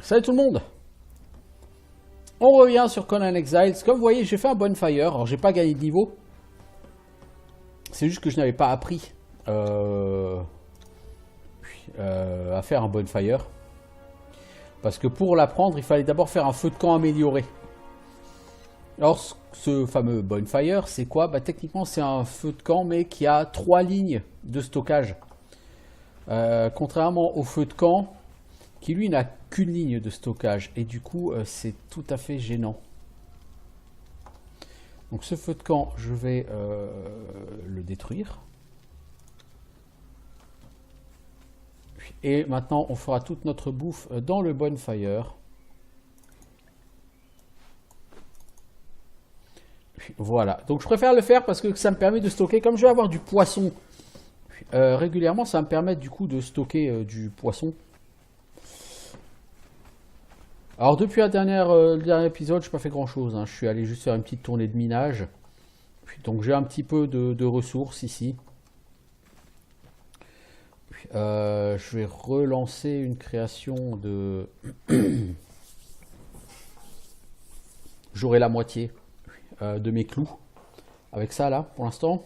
Salut tout le monde. On revient sur Conan Exiles. Comme vous voyez, j'ai fait un bonfire. Alors, j'ai pas gagné de niveau. C'est juste que je n'avais pas appris à faire un bonfire. Parce que pour l'apprendre, il fallait d'abord faire un feu de camp amélioré. Alors, ce fameux bonfire, c'est quoi? Bah, techniquement, c'est un feu de camp, mais qui a 3 lignes de stockage. Contrairement au feu de camp, qui lui n'a qu'une ligne de stockage. Et du coup, c'est tout à fait gênant. Donc ce feu de camp, je vais le détruire. Et maintenant, on fera toute notre bouffe dans le bonfire. Voilà, donc je préfère le faire parce que ça me permet de stocker. Comme je vais avoir du poisson régulièrement, ça va me permettre du coup de stocker du poisson. Alors depuis le dernier épisode, je n'ai pas fait grand chose, hein. Je suis allé juste faire une petite tournée de minage. Donc j'ai un petit peu de ressources ici. Je vais relancer une création de... J'aurai la moitié de mes clous. Avec ça là, pour l'instant.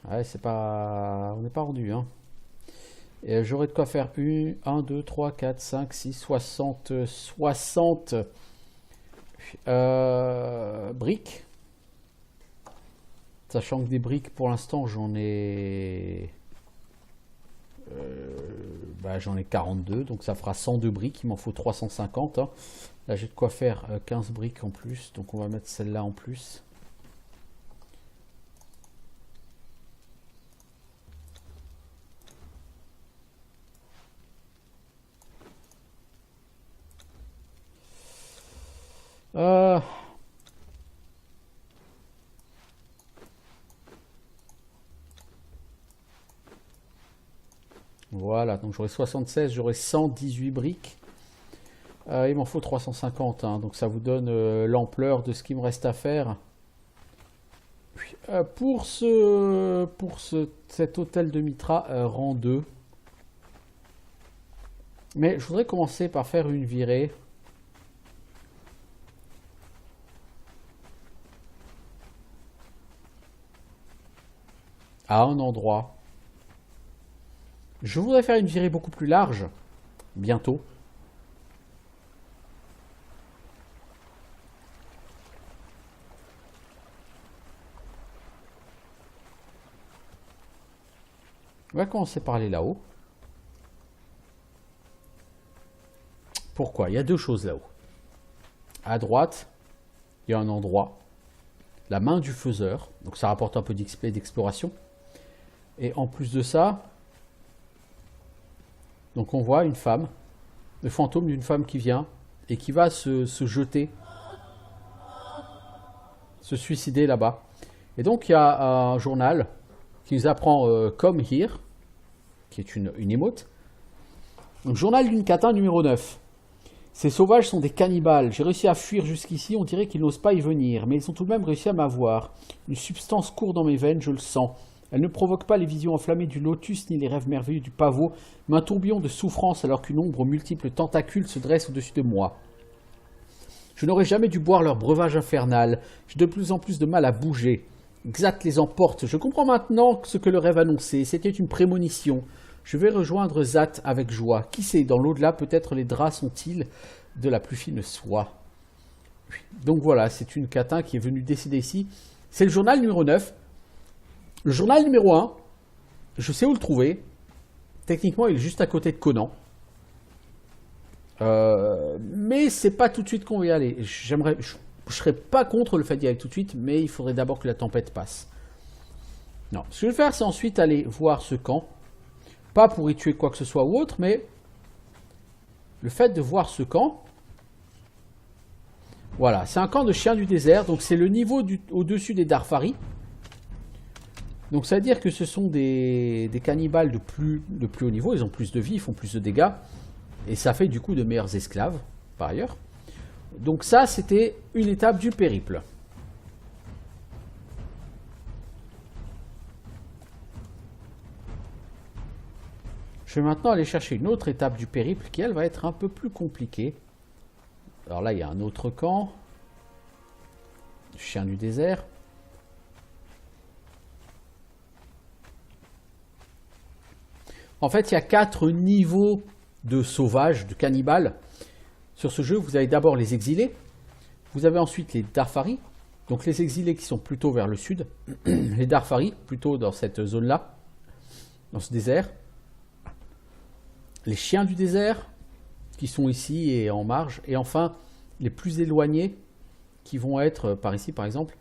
Ouais, c'est pas... On n'est pas rendu, hein. Et j'aurai de quoi faire 1, 2, 3, 4, 5, 6, 60 briques. Sachant que des briques, pour l'instant, j'en ai... j'en ai 42, donc ça fera 102 briques. Il m'en faut 350. Hein. Là, j'ai de quoi faire 15 briques en plus, donc on va mettre celle-là en plus. Voilà, donc j'aurai 76, j'aurai 118 briques. Il m'en faut 350, hein, donc ça vous donne l'ampleur de ce qu'il me reste à faire. Cet hôtel de Mitra, rang 2. Mais je voudrais commencer par faire une virée. À un endroit. Je voudrais faire une virée beaucoup plus large, bientôt. On va commencer par aller là-haut. Pourquoi? Il y a deux choses là-haut. À droite, il y a un endroit, la main du faiseur, donc ça rapporte un peu d'XP d'exploration. Et en plus de ça, donc on voit une femme, le fantôme d'une femme qui vient et qui va se jeter, se suicider là-bas. Et donc il y a un journal qui nous apprend Come Here, qui est une émote. Donc journal d'une catin numéro 9. Ces sauvages sont des cannibales. J'ai réussi à fuir jusqu'ici, on dirait qu'ils n'osent pas y venir, mais ils ont tout de même réussi à m'avoir. Une substance court dans mes veines, je le sens. Elle ne provoque pas les visions enflammées du lotus ni les rêves merveilleux du pavot, mais un tourbillon de souffrance alors qu'une ombre aux multiples tentacules se dresse au-dessus de moi. Je n'aurais jamais dû boire leur breuvage infernal. J'ai de plus en plus de mal à bouger. Xath les emporte. Je comprends maintenant ce que le rêve annonçait. C'était une prémonition. Je vais rejoindre Xath avec joie. Qui sait, dans l'au-delà, peut-être les draps sont-ils de la plus fine soie. Donc voilà, c'est une catin qui est venue décider ici. C'est le journal numéro 9. Le journal numéro 1, je sais où le trouver. Techniquement, il est juste à côté de Conan. Mais c'est pas tout de suite qu'on va y aller. Je serais pas contre le fait d'y aller tout de suite, mais il faudrait d'abord que la tempête passe. Non, ce que je vais faire, c'est ensuite aller voir ce camp. Pas pour y tuer quoi que ce soit ou autre, mais le fait de voir ce camp. Voilà, c'est un camp de chiens du désert, donc c'est le niveau au-dessus des Darfari. Donc ça veut dire que ce sont des cannibales de plus haut niveau, ils ont plus de vie, ils font plus de dégâts. Et ça fait du coup de meilleurs esclaves, par ailleurs. Donc ça, c'était une étape du périple. Je Je vais maintenant aller chercher une autre étape du périple qui, elle, va être un peu plus compliquée. Alors là, il y a un autre camp. Chien du désert. En fait, il y a 4 niveaux de sauvages, de cannibales. Sur ce jeu, vous avez d'abord les exilés. Vous avez ensuite les Darfari. Donc les exilés qui sont plutôt vers le sud. Les Darfari, plutôt dans cette zone-là. Dans ce désert. Les chiens du désert, qui sont ici et en marge. Et enfin, les plus éloignés, qui vont être, par ici par exemple,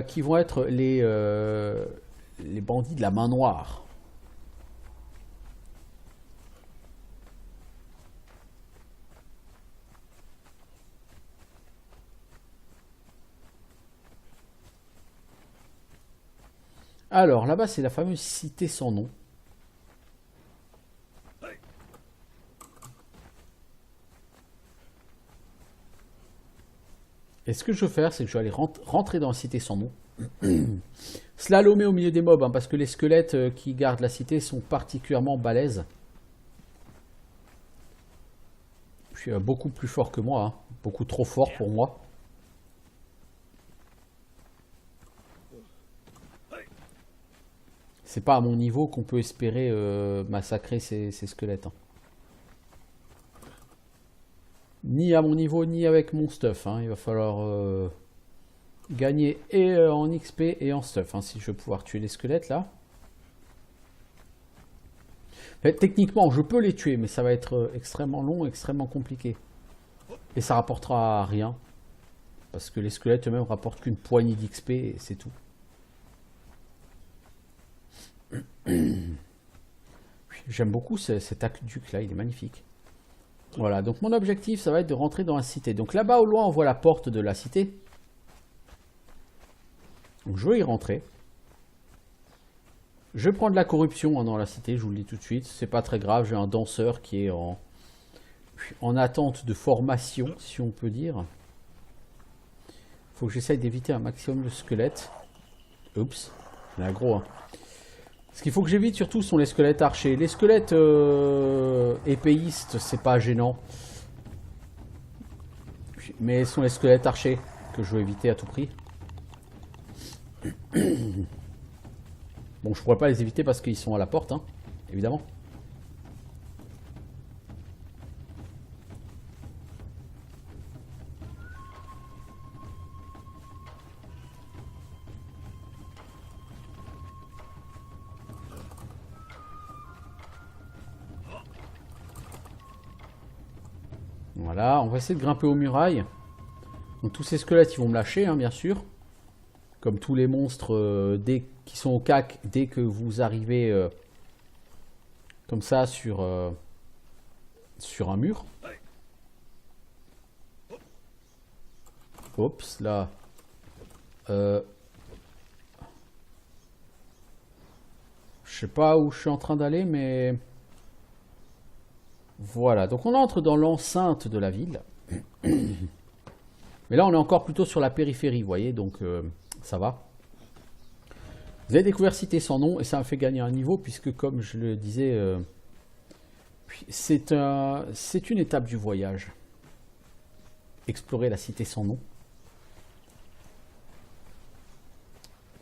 qui vont être les bandits de la main noire. Alors, là-bas, c'est la fameuse cité sans nom. Et ce que je veux faire, c'est que je vais aller rentrer dans la cité sans nom. Slalomer au milieu des mobs, hein, parce que les squelettes qui gardent la cité sont particulièrement balèzes. Je suis beaucoup plus fort que moi, hein, beaucoup trop fort pour moi. C'est pas à mon niveau qu'on peut espérer massacrer ces squelettes. Hein. Ni à mon niveau, ni avec mon stuff. Hein. Il va falloir gagner et en XP et en stuff. Hein, si je veux pouvoir tuer les squelettes là. En fait, techniquement, je peux les tuer, mais ça va être extrêmement long, extrêmement compliqué. Et ça rapportera rien. Parce que les squelettes eux-mêmes rapportent qu'une poignée d'XP et c'est tout. J'aime beaucoup cet aqueduc là, il est magnifique. Voilà, donc mon objectif, ça va être de rentrer dans la cité. Donc là-bas, au loin, on voit la porte de la cité. Donc je vais y rentrer. Je vais prendre la corruption hein, dans la cité, je vous le dis tout de suite. C'est pas très grave, j'ai un danseur qui est en attente de formation, si on peut dire. Faut que j'essaye d'éviter un maximum de squelettes. Oups, j'en ai un gros. Hein. Ce qu'il faut que j'évite surtout sont les squelettes archers. Les squelettes épéistes, c'est pas gênant. Mais ce sont les squelettes archers que je veux éviter à tout prix. Bon, je pourrais pas les éviter parce qu'ils sont à la porte, hein, évidemment. Voilà, on va essayer de grimper aux murailles. Donc tous ces squelettes, ils vont me lâcher, hein, bien sûr. Comme tous les monstres qui sont au cac, dès que vous arrivez comme ça sur un mur. Oups, là. Je sais pas où je suis en train d'aller, mais... Voilà, donc on entre dans l'enceinte de la ville. Mais là, on est encore plutôt sur la périphérie, vous voyez, donc ça va. Vous avez découvert Cité sans nom, et ça m'a fait gagner un niveau, puisque comme je le disais, c'est une étape du voyage. Explorer la Cité sans nom.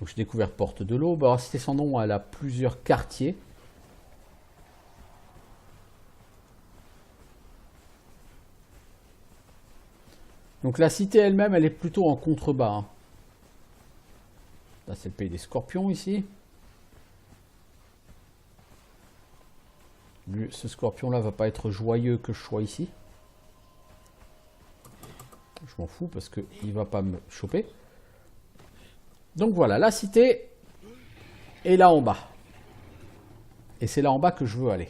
Donc j'ai découvert Porte de l'Aube. Alors, Cité sans nom, elle a plusieurs quartiers. Donc la cité elle-même, elle est plutôt en contrebas. Hein. Là, c'est le pays des scorpions ici. Lui, ce scorpion-là va pas être joyeux que je sois ici. Je m'en fous parce qu'il va pas me choper. Donc voilà, la cité est là en bas. Et c'est là en bas que je veux aller.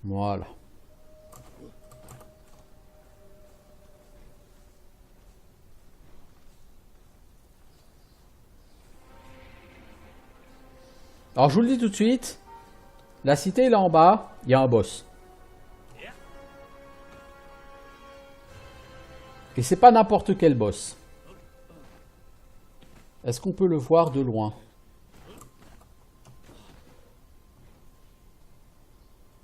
Voilà. Alors je vous le dis tout de suite, la cité là en bas, il y a un boss. Et c'est pas n'importe quel boss. Est-ce qu'on peut le voir de loin?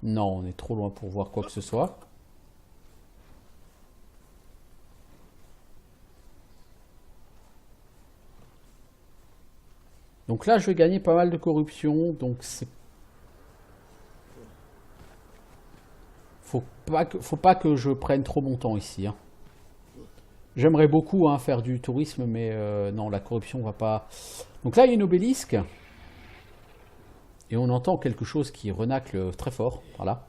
Non, on est trop loin pour voir quoi que ce soit. Donc là, je vais gagner pas mal de corruption. Donc c'est... Faut pas que je prenne trop mon temps ici. Hein. J'aimerais beaucoup faire du tourisme, mais non, la corruption va pas... Donc là, il y a une obélisque. Et on entend quelque chose qui renacle très fort. Voilà.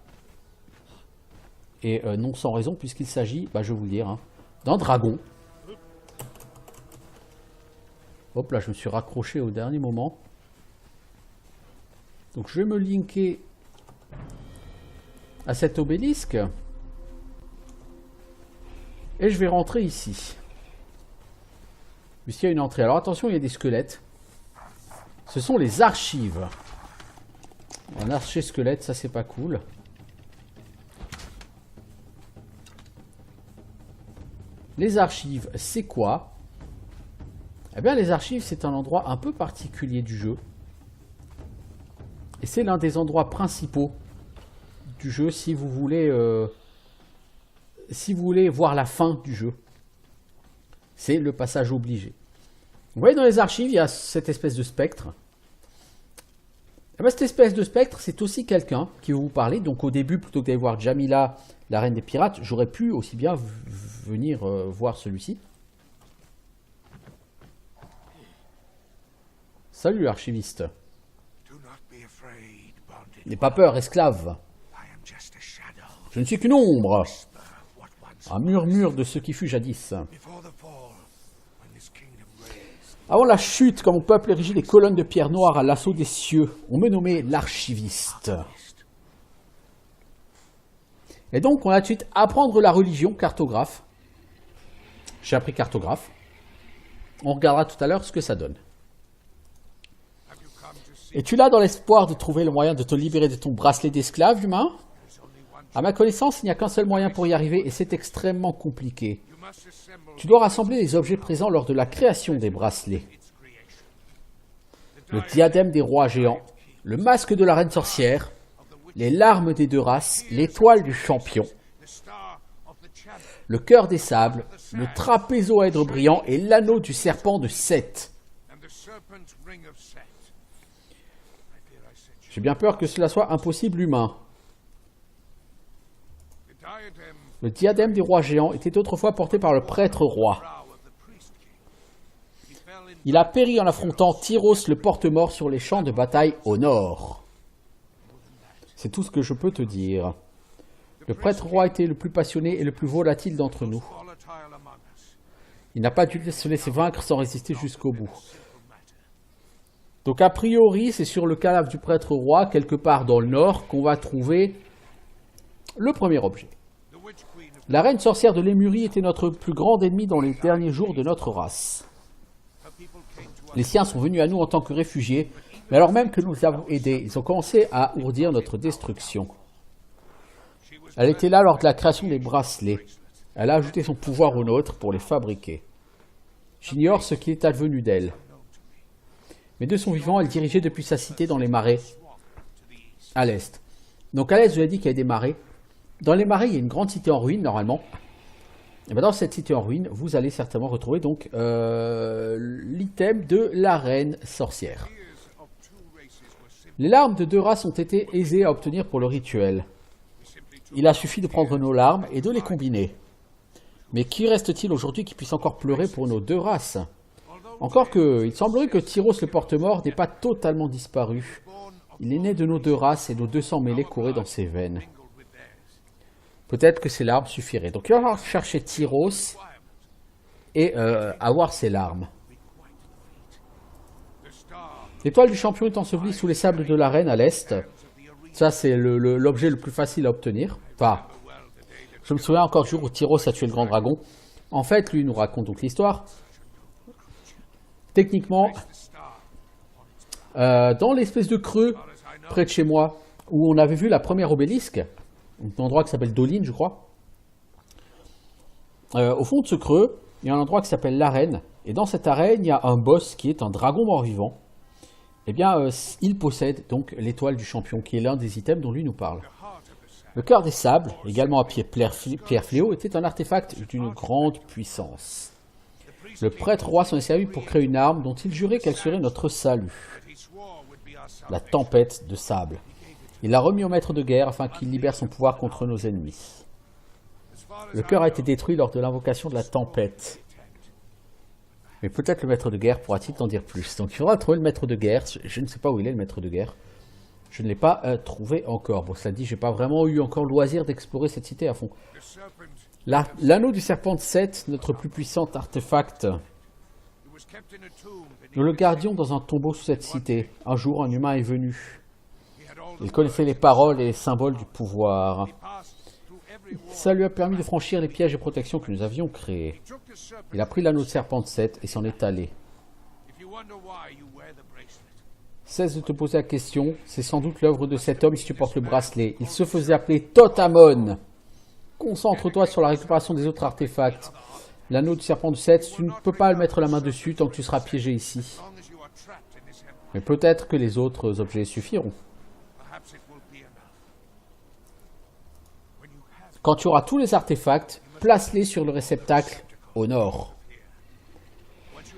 Et non sans raison, puisqu'il s'agit, je vais vous le dire, d'un dragon. Hop là, je me suis raccroché au dernier moment. Donc je vais me linker à cet obélisque. Et je vais rentrer ici. Puisqu'il y a une entrée. Alors attention, il y a des squelettes. Ce sont les archives. Un archer-squelette, ça c'est pas cool. Les archives, c'est quoi? Eh bien, les archives, c'est un endroit un peu particulier du jeu. Et c'est l'un des endroits principaux du jeu si vous voulez voir la fin du jeu. C'est le passage obligé. Vous voyez, dans les archives, il y a cette espèce de spectre. Eh bien, cette espèce de spectre, c'est aussi quelqu'un qui va vous parler. Donc au début, plutôt que d'aller voir Jamila, la reine des pirates, j'aurais pu aussi bien venir voir celui-ci. Salut l'archiviste. N'aie pas peur, esclave. Je ne suis qu'une ombre. Un murmure de ce qui fut jadis. Avant la chute, quand mon peuple érigit des colonnes de pierre noire à l'assaut des cieux, on me nommait l'archiviste. Et donc, on a tout de suite apprendre la religion, cartographe. J'ai appris cartographe. On regardera tout à l'heure ce que ça donne. Es-tu là dans l'espoir de trouver le moyen de te libérer de ton bracelet d'esclave humain? À ma connaissance, il n'y a qu'un seul moyen pour y arriver et c'est extrêmement compliqué. Tu dois rassembler les objets présents lors de la création des bracelets. Le diadème des rois géants, le masque de la reine sorcière, les larmes des deux races, l'étoile du champion, le cœur des sables, le trapézoèdre brillant et l'anneau du serpent de Seth. J'ai bien peur que cela soit impossible humain. Le diadème des rois géants était autrefois porté par le prêtre roi. Il a péri en affrontant Tyros le porte-mort sur les champs de bataille au nord. C'est tout ce que je peux te dire. Le prêtre roi était le plus passionné et le plus volatile d'entre nous. Il n'a pas dû se laisser vaincre sans résister jusqu'au bout. Donc a priori, c'est sur le cadavre du prêtre roi, quelque part dans le nord, qu'on va trouver le premier objet. La reine sorcière de Lémurie était notre plus grande ennemie dans les derniers jours de notre race. Les siens sont venus à nous en tant que réfugiés, mais alors même que nous avons aidés, ils ont commencé à ourdir notre destruction. Elle était là lors de la création des bracelets. Elle a ajouté son pouvoir au nôtre pour les fabriquer. J'ignore ce qui est advenu d'elle. Mais de son vivant, elle dirigeait depuis sa cité dans les marais, à l'est. Donc à l'est, je vous ai dit qu'il y a des marais. Dans les marais, il y a une grande cité en ruine, normalement. Et bien dans cette cité en ruine, vous allez certainement retrouver donc l'item de la reine sorcière. Les larmes de deux races ont été aisées à obtenir pour le rituel. Il a suffi de prendre nos larmes et de les combiner. Mais qui reste-t-il aujourd'hui qui puisse encore pleurer pour nos deux races? Encore que, il semblerait que Tyros le porte-mort n'ait pas totalement disparu. Il est né de nos deux races et nos 200 mêlés couraient dans ses veines. Peut-être que ces larmes suffiraient. Donc il va falloir chercher Tyros et avoir ses larmes. L'étoile du champion est ensevelie sous les sables de la reine à l'est. Ça c'est l'objet le plus facile à obtenir. Enfin, je me souviens encore du jour où Tyros a tué le grand dragon. En fait, lui nous raconte donc l'histoire. Techniquement, Dans l'espèce de creux près de chez moi, où on avait vu la première obélisque, un endroit qui s'appelle Dolin, je crois. Au fond de ce creux, il y a un endroit qui s'appelle l'arène. Et dans cette arène, il y a un boss qui est un dragon mort-vivant. Eh bien, il possède donc l'étoile du champion, qui est l'un des items dont lui nous parle. Le cœur des sables, également appelé pierre fléau, était un artefact d'une grande puissance. Le prêtre roi s'en est servi pour créer une arme dont il jurait qu'elle serait notre salut. La tempête de sable. Il l'a remis au maître de guerre afin qu'il libère son pouvoir contre nos ennemis. Le cœur a été détruit lors de l'invocation de la tempête. Mais peut-être le maître de guerre pourra-t-il t'en dire plus. Donc il faudra trouver le maître de guerre. Je ne sais pas où il est, le maître de guerre. Je ne l'ai pas trouvé encore. Bon, cela dit, j'ai pas vraiment eu encore le loisir d'explorer cette cité à fond. L'anneau du serpent de Seth, notre plus puissant artefact. Nous le gardions dans un tombeau sous cette cité. Un jour, un humain est venu. Il connaissait les paroles et les symboles du pouvoir. Ça lui a permis de franchir les pièges et protections que nous avions créés. Il a pris l'anneau de serpent de Seth et s'en est allé. Cesse de te poser la question, c'est sans doute l'œuvre de cet homme si tu portes le bracelet. Il se faisait appeler Totamon. Concentre-toi sur la récupération des autres artefacts. L'anneau du serpent de Seth, tu ne peux pas le mettre la main dessus tant que tu seras piégé ici. Mais peut-être que les autres objets suffiront. Quand tu auras tous les artefacts, place-les sur le réceptacle au nord.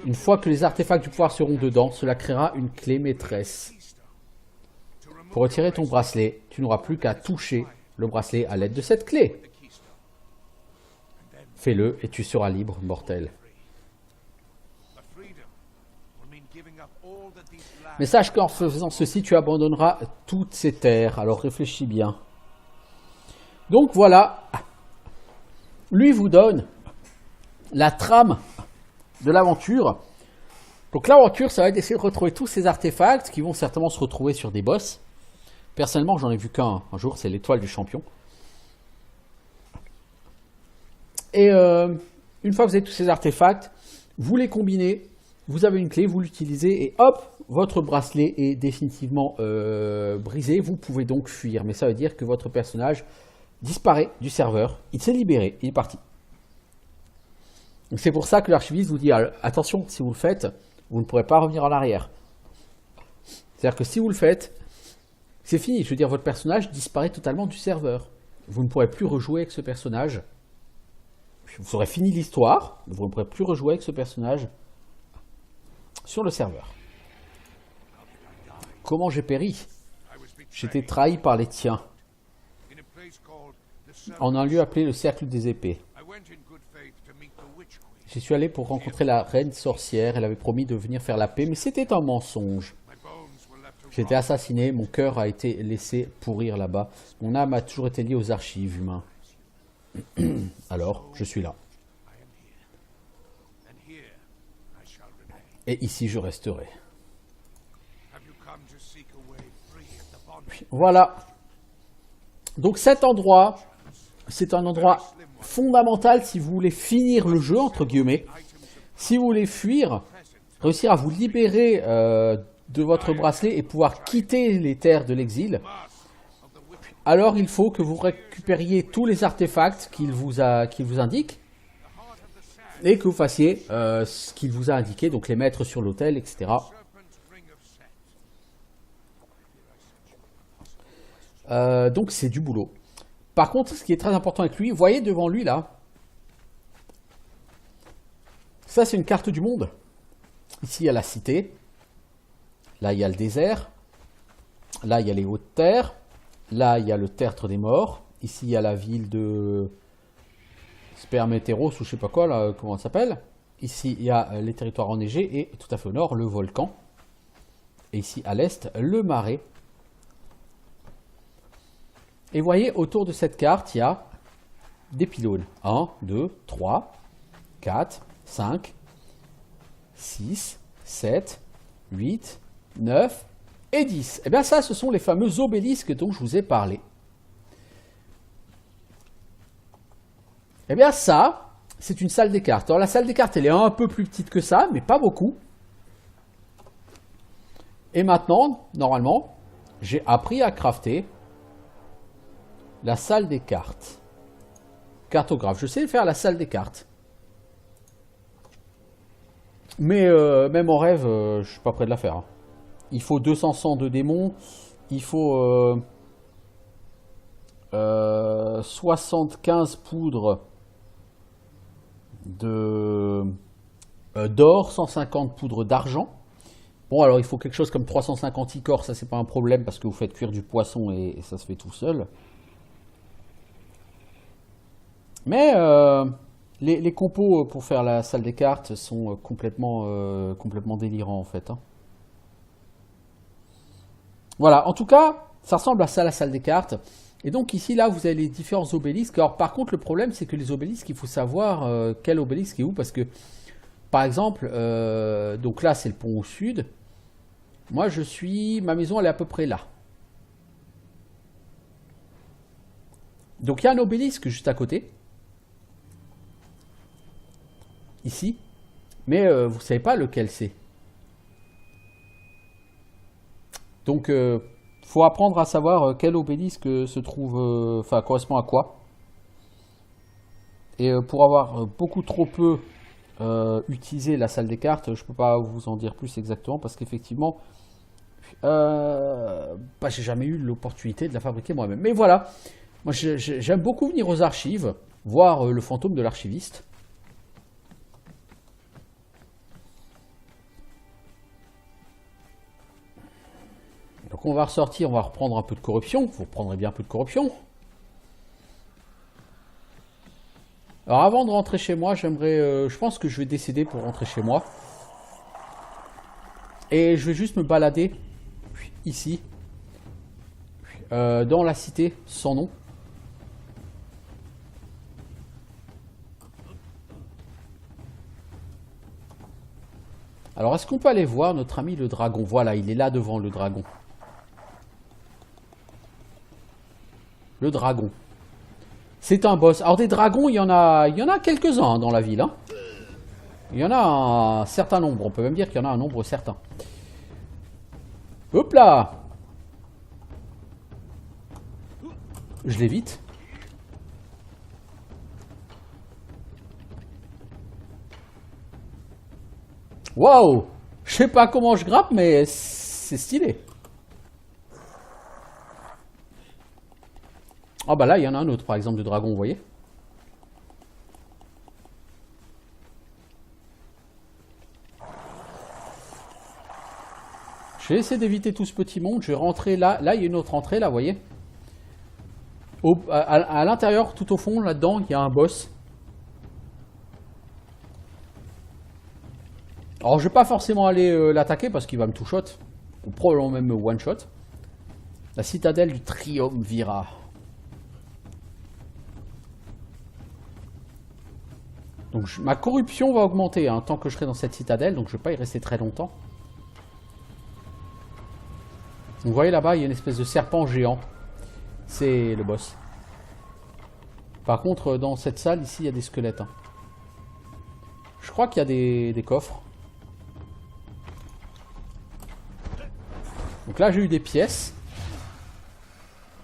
Une fois que les artefacts du pouvoir seront dedans, cela créera une clé maîtresse. Pour retirer ton bracelet, tu n'auras plus qu'à toucher le bracelet à l'aide de cette clé. Fais-le et tu seras libre, mortel. Mais sache qu'en faisant ceci, tu abandonneras toutes ces terres. Alors réfléchis bien. Donc voilà, lui vous donne la trame de l'aventure. Donc l'aventure, ça va être d'essayer de retrouver tous ces artefacts qui vont certainement se retrouver sur des boss. Personnellement, j'en ai vu qu'un un jour, c'est l'étoile du champion. Et une fois que vous avez tous ces artefacts, vous les combinez, vous avez une clé, vous l'utilisez et hop, votre bracelet est définitivement brisé. Vous pouvez donc fuir, mais ça veut dire que votre personnage disparaît du serveur, il s'est libéré, il est parti. C'est pour ça que l'archiviste vous dit attention, si vous le faites, vous ne pourrez pas revenir en arrière. C'est-à-dire que si vous le faites, c'est fini. Je veux dire, votre personnage disparaît totalement du serveur. Vous ne pourrez plus rejouer avec ce personnage. Vous aurez fini l'histoire, vous ne pourrez plus rejouer avec ce personnage sur le serveur. Comment j'ai péri? J'étais trahi par les tiens. En un lieu appelé le cercle des épées. J'y suis allé pour rencontrer la reine sorcière. Elle avait promis de venir faire la paix, mais c'était un mensonge. J'ai été assassiné, mon cœur a été laissé pourrir là-bas. Mon âme a toujours été liée aux archives humains. Alors, je suis là. Et ici, je resterai. Voilà. Donc cet endroit, c'est un endroit fondamental si vous voulez finir le jeu, entre guillemets. Si vous voulez fuir, réussir à vous libérer de votre bracelet et pouvoir quitter les terres de l'exil, alors il faut que vous récupériez tous les artefacts qu'il vous indique et que vous fassiez ce qu'il vous a indiqué, donc les mettre sur l'autel, etc. Donc c'est du boulot. Par contre, ce qui est très important avec lui, vous voyez devant lui là, ça c'est une carte du monde. Ici il y a la cité, là il y a le désert, là il y a les hautes terres, là il y a le tertre des morts, ici il y a la ville de Sperméteros ou je sais pas quoi là, comment ça s'appelle. Ici il y a les territoires enneigés et tout à fait au nord le volcan. Et ici à l'est le marais. Et vous voyez, autour de cette carte, il y a des pylônes. 1, 2, 3, 4, 5, 6, 7, 8, 9 et 10. Et bien ça, ce sont les fameux obélisques dont je vous ai parlé. Et bien ça, c'est une salle des cartes. Alors la salle des cartes, elle est un peu plus petite que ça, mais pas beaucoup. Et maintenant, normalement, j'ai appris à crafter la salle des cartes. Cartographe. Je sais faire la salle des cartes. Mais même en rêve, je suis pas prêt de la faire. Hein. Il faut 200 sangs de démons. Il faut 75 poudres d'or, 150 poudres d'argent. Bon, alors il faut quelque chose comme 350 icors, ça c'est pas un problème parce que vous faites cuire du poisson et ça se fait tout seul. Mais les compos pour faire la salle des cartes sont complètement délirants en fait. Hein. Voilà, en tout cas, ça ressemble à ça la salle des cartes. Et donc ici, là, vous avez les différents obélisques. Alors par contre, le problème, c'est que les obélisques, il faut savoir quel obélisque est où. Parce que, par exemple, donc là, c'est le pont au sud. Moi, ma maison, elle est à peu près là. Donc il y a un obélisque juste à côté. Ici. Mais vous ne savez pas lequel c'est. Donc, faut apprendre à savoir quel obélisque se trouve, enfin, correspond à quoi. Et pour avoir beaucoup trop peu utilisé la salle des cartes, je peux pas vous en dire plus exactement parce qu'effectivement, j'ai jamais eu l'opportunité de la fabriquer moi-même. Mais voilà, moi j'aime beaucoup venir aux archives, voir le fantôme de l'archiviste. Donc on va ressortir, on va reprendre un peu de corruption. Vous reprendrez bien un peu de corruption. Alors avant de rentrer chez moi, je pense que je vais décider pour rentrer chez moi. Et je vais juste me balader ici, dans la cité sans nom. Alors est-ce qu'on peut aller voir notre ami le dragon? Voilà, il est là devant le dragon. Le dragon. C'est un boss. Alors des dragons, il y en a quelques-uns dans la ville. Hein. Il y en a un certain nombre. On peut même dire qu'il y en a un nombre certain. Hop là! Je l'évite. Waouh! Je sais pas comment je grappe, mais c'est stylé. Ah bah là, il y en a un autre, par exemple, de dragon, vous voyez? Je vais essayer d'éviter tout ce petit monde. Je vais rentrer là. Là, il y a une autre entrée, là, vous voyez? À l'intérieur, tout au fond, là-dedans, il y a un boss. Alors, je vais pas forcément aller l'attaquer parce qu'il va me two-shot. Ou probablement même me one-shot. La citadelle du Triumvirat. Donc, ma corruption va augmenter hein, tant que je serai dans cette citadelle. Donc, je ne vais pas y rester très longtemps. Vous voyez là-bas, il y a une espèce de serpent géant. C'est le boss. Par contre, dans cette salle, ici, il y a des squelettes. Hein. Je crois qu'il y a des coffres. Donc là, j'ai eu des pièces.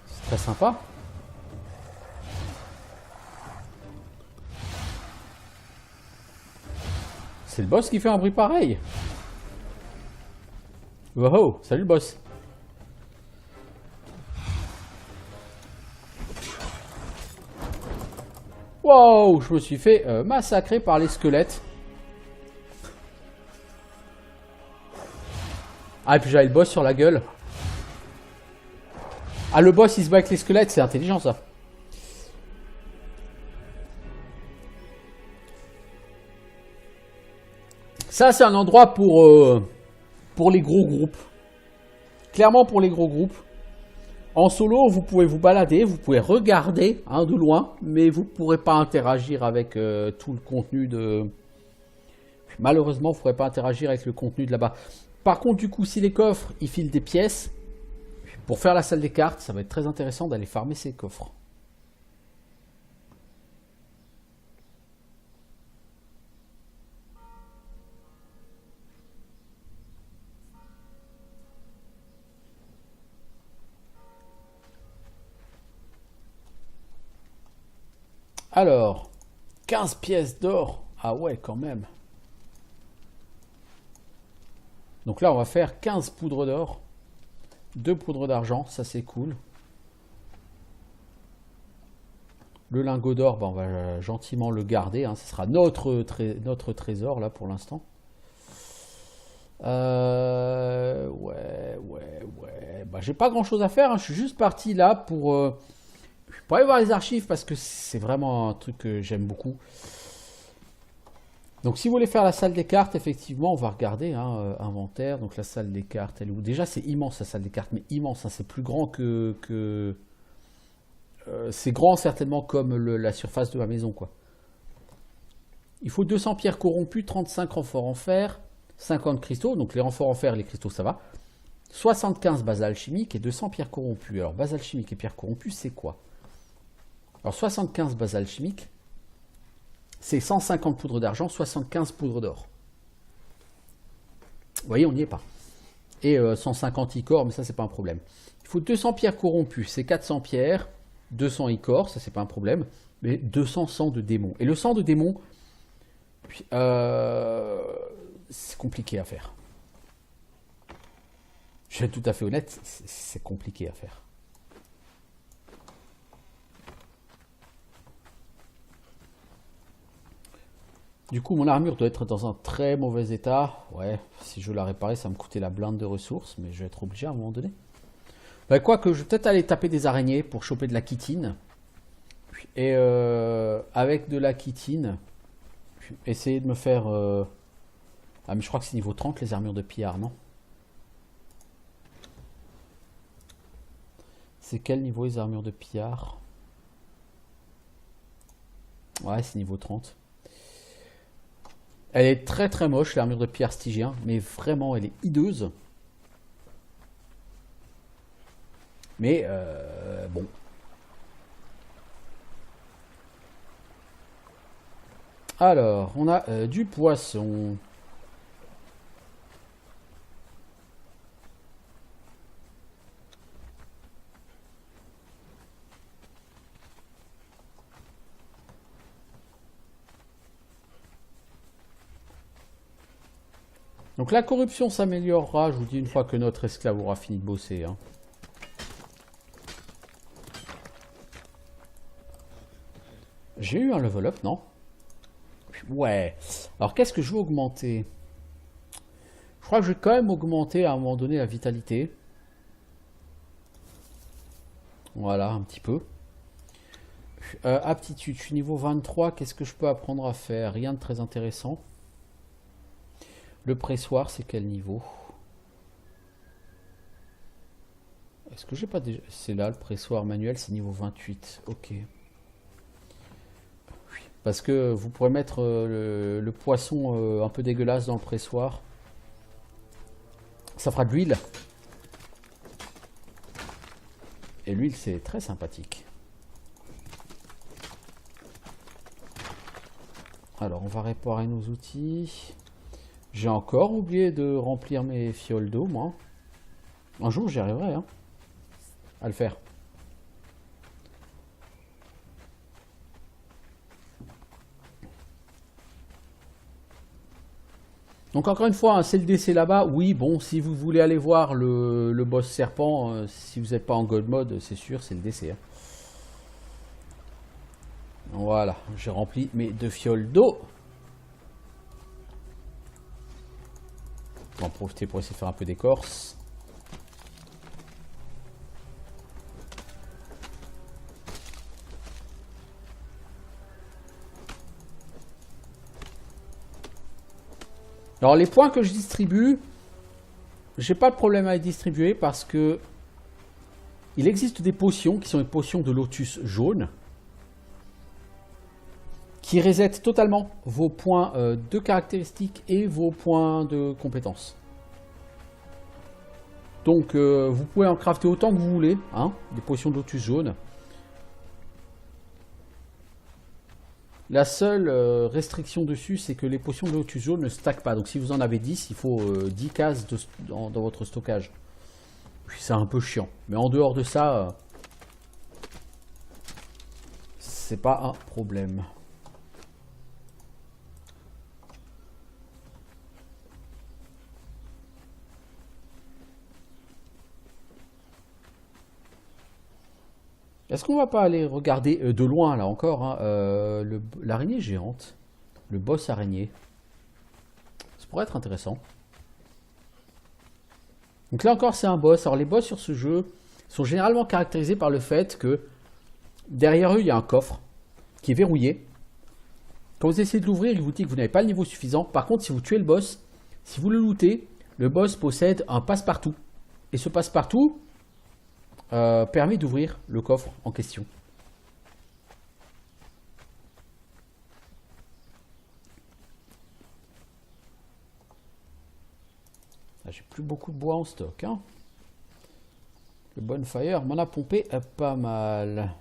C'est très sympa. C'est le boss qui fait un bruit pareil. Wow, salut le boss. Wow, je me suis fait massacrer par les squelettes. Ah, et puis j'avais le boss sur la gueule. Ah, le boss il se bat avec les squelettes, c'est intelligent ça. Ça, c'est un endroit pour les gros groupes. Clairement pour les gros groupes. En solo, vous pouvez vous balader, vous pouvez regarder hein, de loin, mais vous ne pourrez pas interagir avec tout le contenu de... Malheureusement, vous ne pourrez pas interagir avec le contenu de là-bas. Par contre, du coup, si les coffres, ils filent des pièces, pour faire la salle des cartes, ça va être très intéressant d'aller farmer ces coffres. Alors, 15 pièces d'or. Ah ouais, quand même. Donc là, on va faire 15 poudres d'or. 2 poudres d'argent, ça c'est cool. Le lingot d'or, ben, on va gentiment le garder. Hein. Ce sera notre trésor là pour l'instant. Ouais. Bah, j'ai pas grand chose à faire. Hein. Je suis juste parti là pour aller voir les archives parce que c'est vraiment un truc que j'aime beaucoup. Donc si vous voulez faire la salle des cartes, effectivement, on va regarder hein, inventaire. Donc la salle des cartes, elle est où? Déjà c'est immense la salle des cartes, mais immense. Hein, c'est plus grand que c'est grand certainement comme la surface de ma maison quoi. Il faut 200 pierres corrompues, 35 renforts en fer, 50 cristaux. Donc les renforts en fer et les cristaux ça va. 75 basalte chimique et 200 pierres corrompues. Alors basalte chimique et pierres corrompues c'est quoi? Alors 75 basalte chimique, c'est 150 poudres d'argent, 75 poudres d'or. Vous voyez, on n'y est pas. Et 150 icors, mais ça, c'est pas un problème. Il faut 200 pierres corrompues, c'est 400 pierres, 200 icors, ça, c'est pas un problème, mais 200 sang de démon. Et le sang de démon, c'est compliqué à faire. Je vais être tout à fait honnête, c'est compliqué à faire. Du coup, mon armure doit être dans un très mauvais état. Ouais, si je veux la réparer, ça me coûtait la blinde de ressources, mais je vais être obligé à un moment donné. Bah, quoique, je vais peut-être aller taper des araignées pour choper de la chitine. Et avec de la chitine, essayer de me faire... Ah, mais je crois que c'est niveau 30 les armures de pillard, non? C'est quel niveau les armures de pillard? Ouais, c'est niveau 30. Elle est très très moche l'armure de pierre stygien, mais vraiment elle est hideuse. Mais bon. Alors, on a du poisson. Donc la corruption s'améliorera, je vous dis, une fois que notre esclave aura fini de bosser. Hein. J'ai eu un level up, non? Ouais. Alors qu'est-ce que je veux augmenter? Je crois que je vais quand même augmenter à un moment donné la vitalité. Voilà, un petit peu. Aptitude, je suis niveau 23, qu'est-ce que je peux apprendre à faire? Rien de très intéressant. Le pressoir, c'est quel niveau? Est-ce que j'ai pas déjà... C'est là, le pressoir manuel, c'est niveau 28. Ok. Parce que vous pourrez mettre le poisson un peu dégueulasse dans le pressoir. Ça fera de l'huile. Et l'huile, c'est très sympathique. Alors, on va réparer nos outils. J'ai encore oublié de remplir mes fioles d'eau, moi. Un jour, j'y arriverai hein, à le faire. Donc encore une fois, hein, c'est le décès là-bas. Oui, bon, si vous voulez aller voir le boss serpent, si vous n'êtes pas en God mode, c'est sûr, c'est le décès. Hein. Voilà, j'ai rempli mes 2 fioles d'eau. On va en profiter pour essayer de faire un peu d'écorce. Alors les points que je distribue, j'ai pas de problème à les distribuer parce que il existe des potions qui sont des potions de lotus jaune qui resettent totalement vos points de caractéristiques et vos points de compétences. Donc vous pouvez en crafter autant que vous voulez, hein, des potions de lotus jaune. La seule restriction dessus, c'est que les potions de lotus jaune ne stackent pas. Donc si vous en avez 10, il faut 10 cases dans votre stockage. C'est un peu chiant. Mais en dehors de ça, c'est pas un problème. Est-ce qu'on va pas aller regarder de loin, là encore, hein, l'araignée géante, le boss araignée? Ça pourrait être intéressant. Donc là encore, c'est un boss. Alors les boss sur ce jeu sont généralement caractérisés par le fait que derrière eux, il y a un coffre qui est verrouillé. Quand vous essayez de l'ouvrir, il vous dit que vous n'avez pas le niveau suffisant. Par contre, si vous tuez le boss, si vous le lootez, le boss possède un passe-partout. Et ce passe-partout permet d'ouvrir le coffre en question. J'ai plus beaucoup de bois en stock. Hein. Le bonfire m'en a pompé pas mal.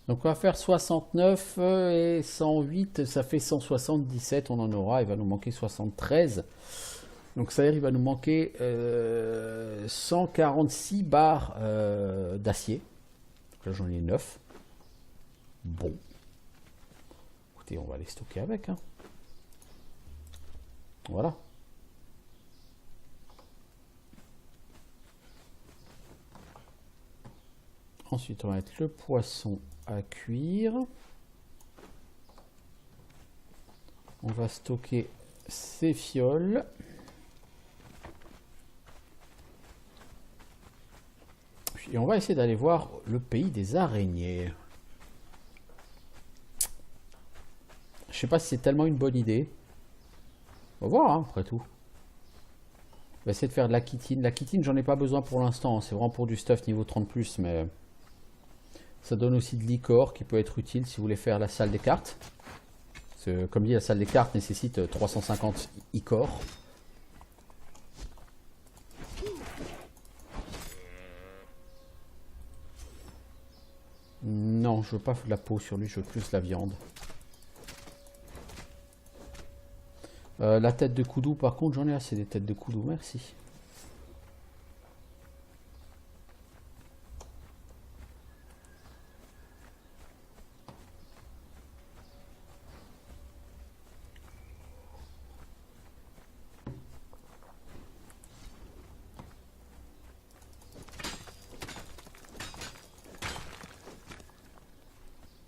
Donc on va faire 69 et 108, ça fait 177, on en aura, il va nous manquer 73. Donc ça veut dire qu'il va nous manquer 146 barres d'acier. Là j'en ai 9. Bon. Écoutez, on va les stocker avec. Hein. Voilà. Ensuite on va mettre le poisson à cuire. On va stocker ces fioles. Et on va essayer d'aller voir le pays des araignées. Je sais pas si c'est tellement une bonne idée. On va voir, hein, après tout. On va essayer de faire de la chitine. La chitine, j'en ai pas besoin pour l'instant. C'est vraiment pour du stuff niveau 30+, mais ça donne aussi de l'ichor qui peut être utile si vous voulez faire la salle des cartes. Comme dit, la salle des cartes nécessite 350 ichor. Non, je veux pas de la peau sur lui, je veux plus la viande. La tête de koudou, par contre, j'en ai assez des têtes de koudou, merci.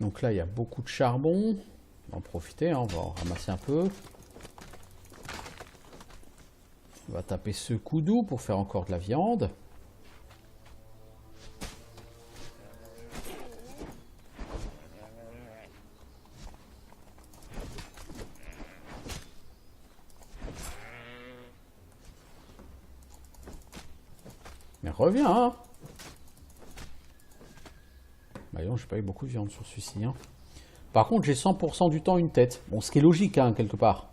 Donc là, il y a beaucoup de charbon. On va en profiter, hein, on va en ramasser un peu. On va taper ce koudou pour faire encore de la viande. Mais reviens, hein. Bah non, j'ai pas eu beaucoup de viande sur celui-ci. Hein. Par contre, j'ai 100% du temps une tête. Bon, ce qui est logique, hein, quelque part.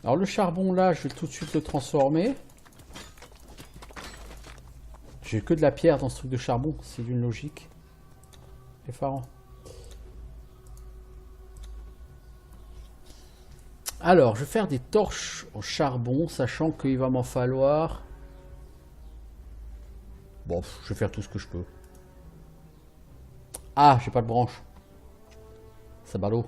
Alors le charbon là, je vais tout de suite le transformer. J'ai que de la pierre dans ce truc de charbon, c'est d'une logique effarant. Alors, je vais faire des torches en charbon, sachant qu'il va m'en falloir... Bon, je vais faire tout ce que je peux. Ah, j'ai pas de branche. C'est ballot.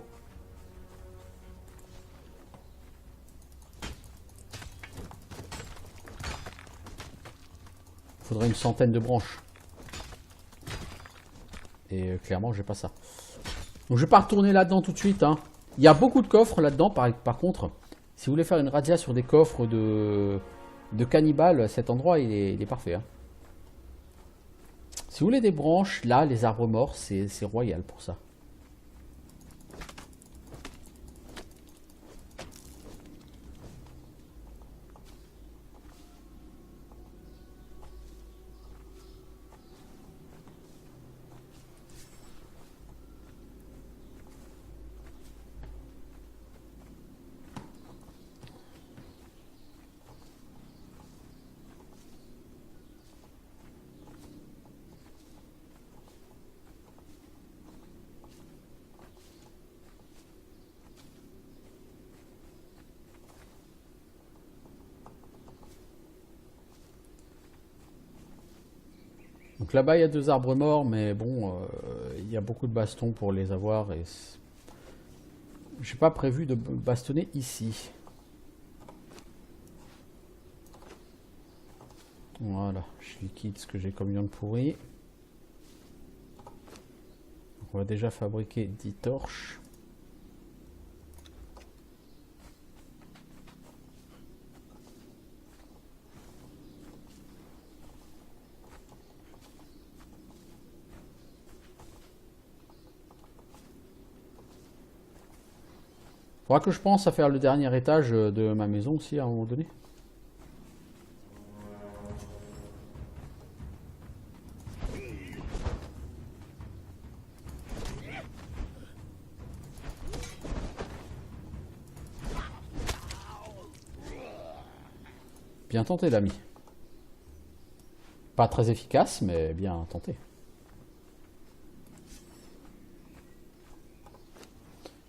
Faudrait une centaine de branches. Et clairement, j'ai pas ça. Donc je vais pas retourner là-dedans tout de suite. Hein. Il y a beaucoup de coffres là-dedans. Par contre, si vous voulez faire une razzia sur des coffres de cannibales, cet endroit, il est parfait. Hein. Si vous voulez des branches, là, les arbres morts, c'est royal pour ça. Donc là-bas, il y a 2 arbres morts, mais bon, il y a beaucoup de bastons pour les avoir. Et j'ai pas prévu de bastonner ici. Voilà, je liquide ce que j'ai comme viande pourrie. On va déjà fabriquer 10 torches. Faudra que je pense à faire le dernier étage de ma maison aussi à un moment donné. Bien tenté, l'ami. Pas très efficace, mais bien tenté.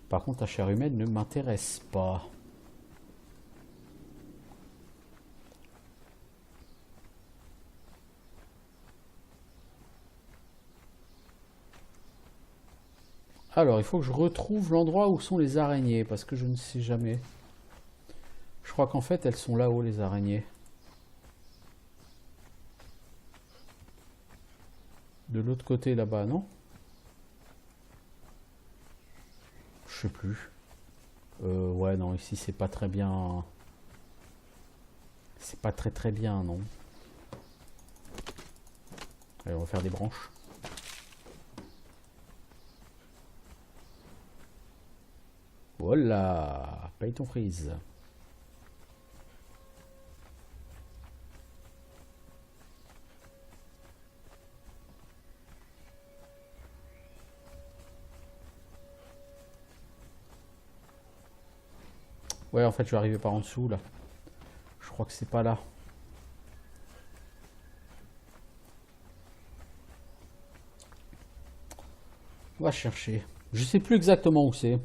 Par contre, la chair humaine ne m'intéresse pas. Alors, il faut que je retrouve l'endroit où sont les araignées, parce que je ne sais jamais. Je crois qu'en fait, elles sont là-haut, les araignées. De l'autre côté, là-bas, non? Je sais plus. Ouais, non, ici, c'est pas très bien. C'est pas très très bien, non. Allez, on va faire des branches. Voilà, paye ton freeze. Ouais, en fait, je vais arriver par en dessous, là. Je crois que c'est pas là. On va chercher. Je sais plus exactement où c'est.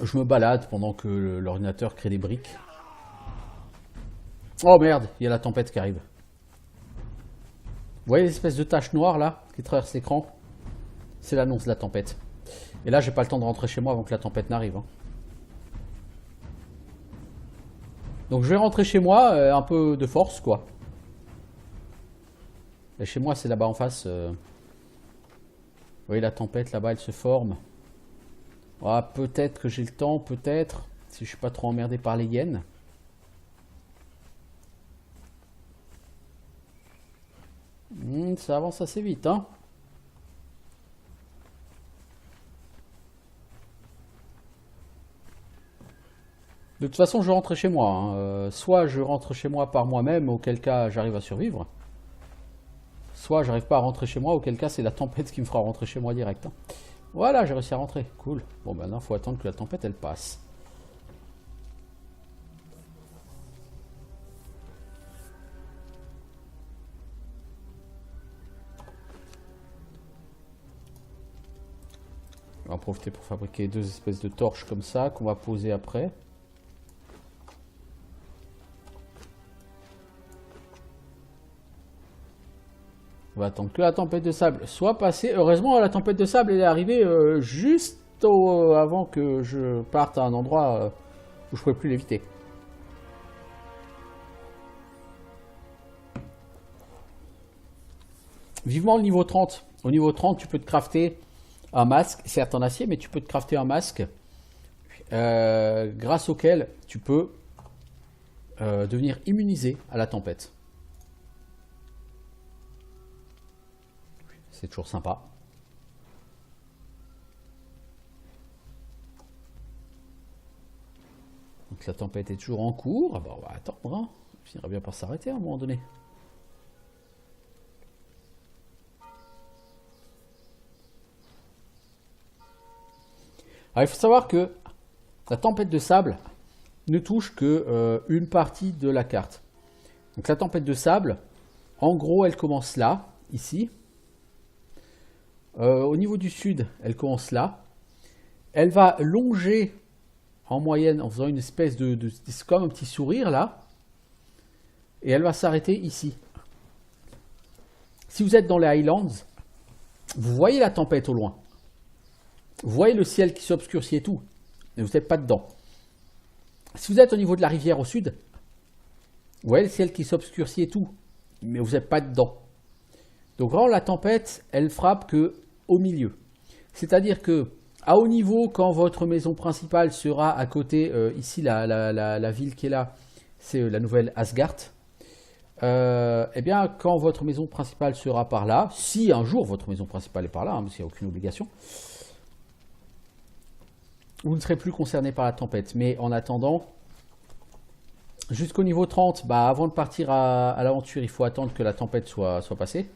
Je me balade pendant que l'ordinateur crée des briques. Oh merde, il y a la tempête qui arrive. Vous voyez l'espèce de tache noire là qui traverse l'écran? C'est l'annonce de la tempête. Et là, j'ai pas le temps de rentrer chez moi avant que la tempête n'arrive. Hein. Donc je vais rentrer chez moi, un peu de force quoi. Et chez moi, c'est là-bas en face. Vous voyez la tempête là-bas, elle se forme. Ah, peut-être que j'ai le temps, peut-être. Si je suis pas trop emmerdé par les hyènes. Ça avance assez vite, hein. De toute façon, je rentre chez moi. Hein. Soit je rentre chez moi par moi-même, auquel cas j'arrive à survivre. Soit j'arrive pas à rentrer chez moi, auquel cas c'est la tempête qui me fera rentrer chez moi direct. Hein. Voilà, j'ai réussi à rentrer. Cool. Bon, maintenant, il faut attendre que la tempête, elle passe. On va en profiter pour fabriquer 2 espèces de torches comme ça, qu'on va poser après. On va attendre que la tempête de sable soit passée. Heureusement, la tempête de sable elle est arrivée juste avant que je parte à un endroit où je ne pouvais plus l'éviter. Vivement le niveau 30. Au niveau 30, tu peux te crafter un masque, certes en acier, mais tu peux te crafter un masque grâce auquel tu peux devenir immunisé à la tempête. C'est toujours sympa. Donc la tempête est toujours en cours. Ah bah, on va attendre. Hein. Elle finira bien par s'arrêter à un moment donné. Alors, il faut savoir que la tempête de sable ne touche que une partie de la carte. Donc la tempête de sable, en gros, elle commence là, ici. Au niveau du sud, elle commence là. Elle va longer en moyenne en faisant une espèce c'est comme un petit sourire là. et elle va s'arrêter ici. Si vous êtes dans les Highlands, vous voyez la tempête au loin. Vous voyez le ciel qui s'obscurcit et tout, mais vous n'êtes pas dedans. Si vous êtes au niveau de la rivière au sud, vous voyez le ciel qui s'obscurcit et tout, mais vous n'êtes pas dedans. Donc vraiment la tempête, elle frappe que au milieu. C'est-à-dire que à haut niveau, quand votre maison principale sera à côté, ici la ville qui est là, c'est la nouvelle Asgard. Eh bien, quand votre maison principale sera par là, si un jour votre maison principale est par là, hein, parce qu'il n'y a aucune obligation, vous ne serez plus concerné par la tempête. Mais en attendant, jusqu'au niveau 30, bah, avant de partir à l'aventure, il faut attendre que la tempête soit passée.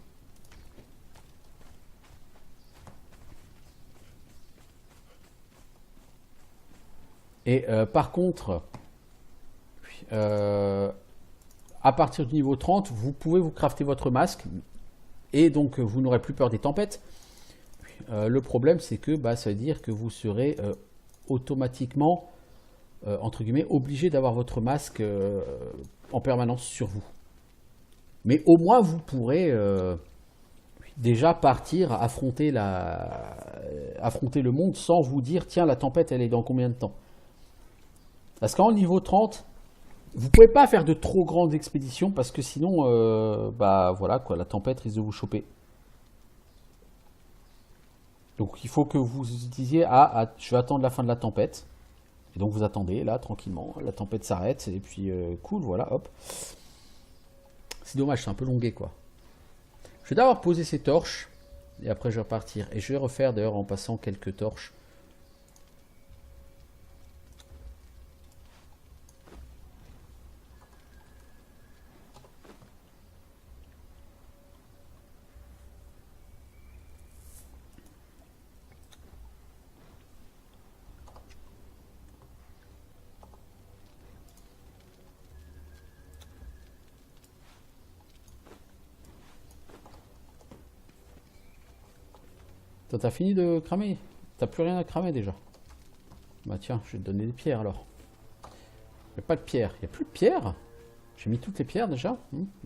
Et par contre, à partir du niveau 30, vous pouvez vous crafter votre masque et donc vous n'aurez plus peur des tempêtes. Le problème, c'est que bah, ça veut dire que vous serez automatiquement, entre guillemets, obligé d'avoir votre masque en permanence sur vous. Mais au moins, vous pourrez déjà partir affronter le monde sans vous dire, tiens, la tempête, elle est dans combien de temps? Parce qu'en niveau 30, vous pouvez pas faire de trop grandes expéditions parce que sinon, bah voilà quoi, la tempête risque de vous choper. Donc il faut que vous disiez, je vais attendre la fin de la tempête. Et donc vous attendez là tranquillement, la tempête s'arrête et puis cool, voilà, hop. C'est dommage, c'est un peu longué quoi. Je vais d'abord poser ces torches et après je vais repartir. Et je vais refaire d'ailleurs en passant quelques torches. Toi, t'as fini de cramer? T'as plus rien à cramer déjà? Bah tiens, je vais te donner des pierres alors. Il n'y a pas de pierre. Il n'y a plus de pierre? J'ai mis toutes les pierres déjà?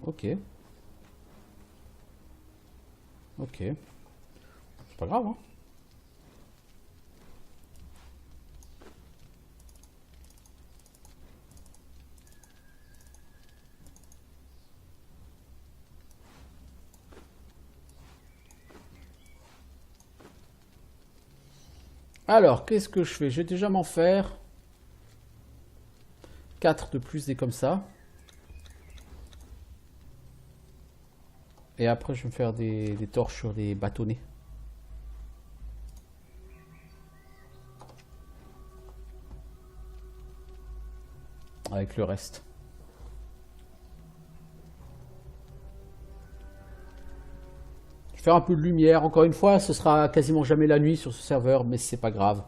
Ok. Ok. C'est pas grave, hein. Alors, qu'est-ce que je fais? Je vais déjà m'en faire 4 de plus des comme ça. Et après, je vais me faire des torches sur les bâtonnets. Avec le reste. Je vais faire un peu de lumière. Encore une fois, ce sera quasiment jamais la nuit sur ce serveur, mais c'est pas grave.